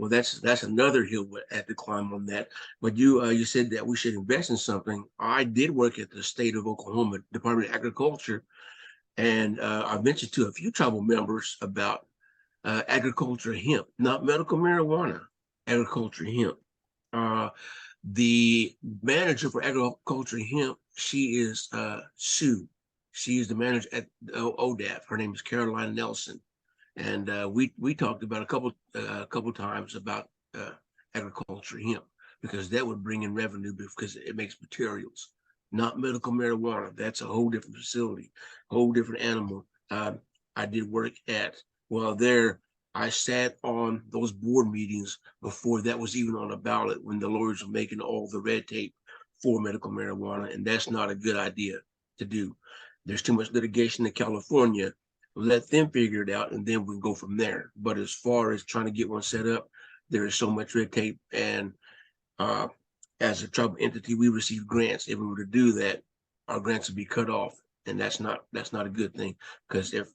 another hill we had to climb on that. But you said that we should invest in something. I did work at the state of Oklahoma Department of Agriculture, and I mentioned to a few tribal members about agriculture hemp, not medical marijuana, agriculture hemp. The manager for agriculture hemp, she is Sue. She is the manager at ODAF. Her name is Caroline Nelson, and we talked about a couple times about agriculture hemp, because that would bring in revenue because it makes materials, not medical marijuana. That's a whole different facility, whole different animal. I did work at there. I sat on those board meetings before that was even on a ballot, when the lawyers were making all the red tape for medical marijuana, and that's not a good idea to do. There's too much litigation in California. Let them figure it out, and then we can go from there. But as far as trying to get one set up, there is so much red tape, and as a tribal entity, we receive grants. If we were to do that, our grants would be cut off, and that's not a good thing, because if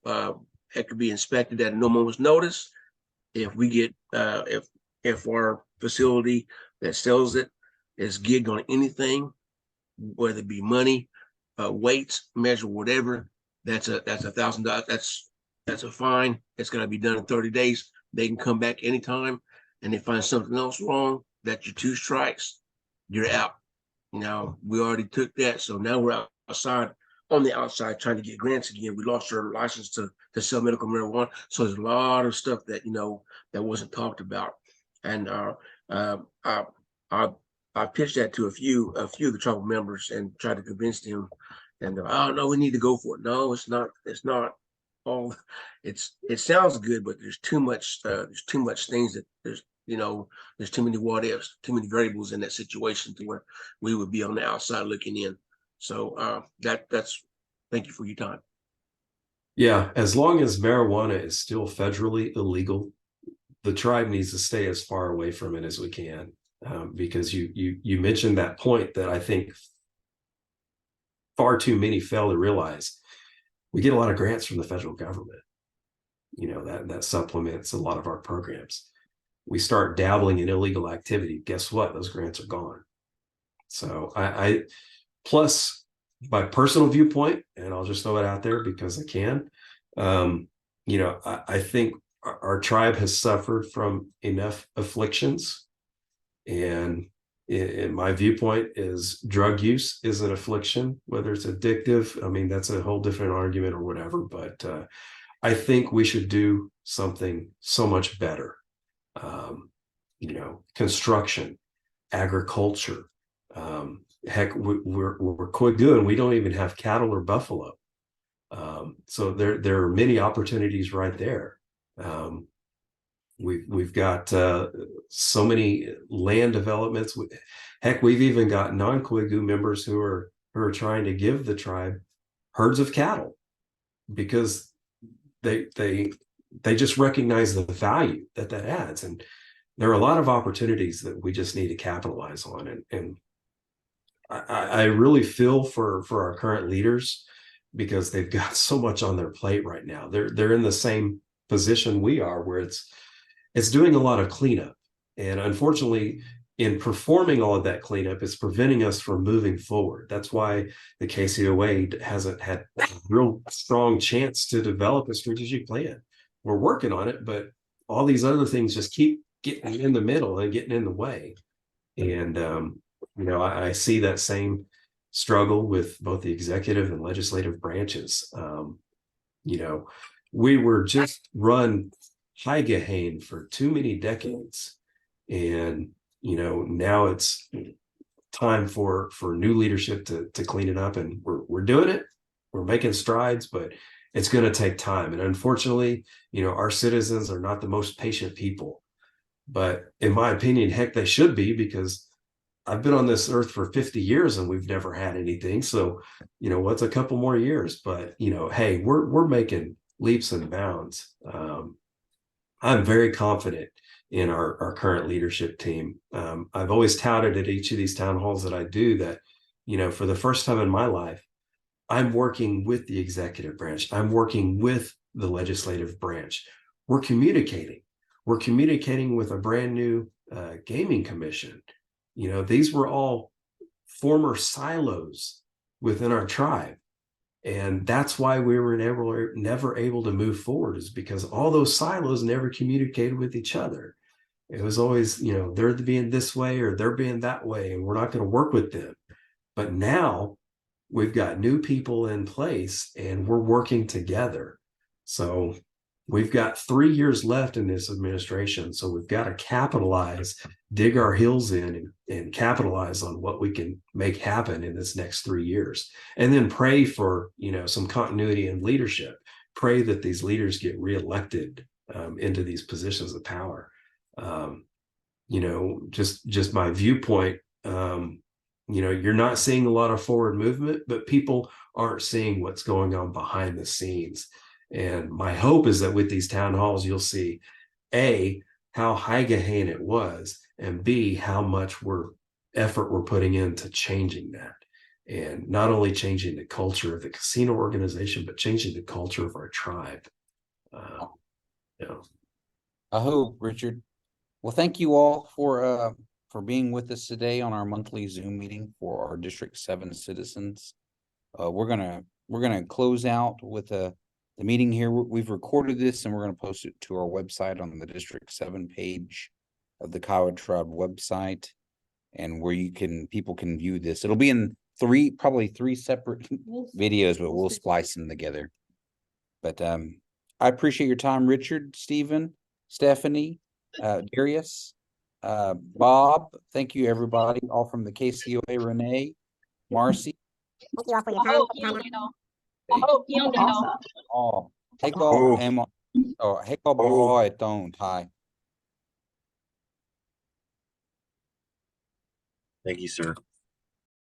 it could be inspected at no moment's notice. If we get if our facility that sells it is gigged on anything, whether it be money, weights, measure, whatever, that's $1,000. That's a fine. It's got to be done in 30 days. They can come back anytime, and they find something else wrong. That's your 2 strikes. You're out. Now we already took that, so now we're outside. On the outside trying to get grants again. We lost our license to sell medical marijuana. So there's a lot of stuff that, that wasn't talked about. And I I pitched that to a few of the tribal members and tried to convince them. And they're, oh no, we need to go for it. No, it's not. It's not all. It sounds good, but there's too much. There's too much things that there's there's too many what ifs, too many variables in that situation to where we would be on the outside looking in. So that's thank you for your time. Yeah, as long as marijuana is still federally illegal, the tribe needs to stay as far away from it as we can. Because you mentioned that point that I think far too many fail to realize. We get a lot of grants from the federal government, that supplements a lot of our programs. We start dabbling in illegal activity, guess what? Those grants are gone. So I plus my personal viewpoint, and I'll just throw it out there because I can. I think our tribe has suffered from enough afflictions, and in my viewpoint is drug use is an affliction, whether it's addictive. I mean, that's a whole different argument or whatever, but I think we should do something so much better. Construction, agriculture. Heck, we're quite good, and we don't even have cattle or buffalo. So there are many opportunities right there. We've got so many land developments. Heck, we've even got non-Koigu members who are trying to give the tribe herds of cattle because they just recognize the value that adds. And there are a lot of opportunities that we just need to capitalize on. And I really feel for our current leaders because they've got so much on their plate right now. They're in the same position we are, where it's doing a lot of cleanup. And unfortunately, in performing all of that cleanup, it's preventing us from moving forward. That's why the KCOA hasn't had a real strong chance to develop a strategic plan. We're working on it, but all these other things just keep getting in the middle and getting in the way. And, I see that same struggle with both the executive and legislative branches. We were just run Haigahane for too many decades. And, now it's time for new leadership to clean it up. And we're doing it. We're making strides, but it's going to take time. And unfortunately, our citizens are not the most patient people. But in my opinion, heck, they should be, because I've been on this earth for 50 years and we've never had anything. So, what's a couple more years? But, hey, we're making leaps and bounds. I'm very confident in our current leadership team. I've always touted at each of these town halls that I do that, for the first time in my life, I'm working with the executive branch. I'm working with the legislative branch. We're communicating. We're communicating with a brand new gaming commission. These were all former silos within our tribe. And that's why we were never able to move forward, is because all those silos never communicated with each other. It was always, they're being this way or they're being that way, and we're not going to work with them. But now we've got new people in place and we're working together. So we've got 3 years left in this administration. So we've got to capitalize, dig our heels in and capitalize on what we can make happen in this next 3 years. And then pray for, some continuity in leadership. Pray that these leaders get reelected into these positions of power. Just my viewpoint, you're not seeing a lot of forward movement, but people aren't seeing what's going on behind the scenes. And my hope is that with these town halls, you'll see A, how Haigahane it was, and B, how much effort we're putting into changing that. And not only changing the culture of the casino organization, but changing the culture of our tribe. I hope, Richard. Well, thank you all for being with us today on our monthly Zoom meeting for our District 7 citizens. We're gonna close out with the meeting here. We've recorded this and we're going to post it to our website on the District 7 page of the Kiowa Tribe website, and where people can view this. It'll be in probably three separate videos, but we'll splice them together. But I appreciate your time, Richard, Stephen, Stephanie, Darius. Bob, thank you, everybody, all from the KCOA, Renee, Marcy, Thank you all for your I time. hope Hyundai. I hope Hyundai. all. Heko, Emma, oh, Heko Bahoy, don't, hi. Thank you, sir.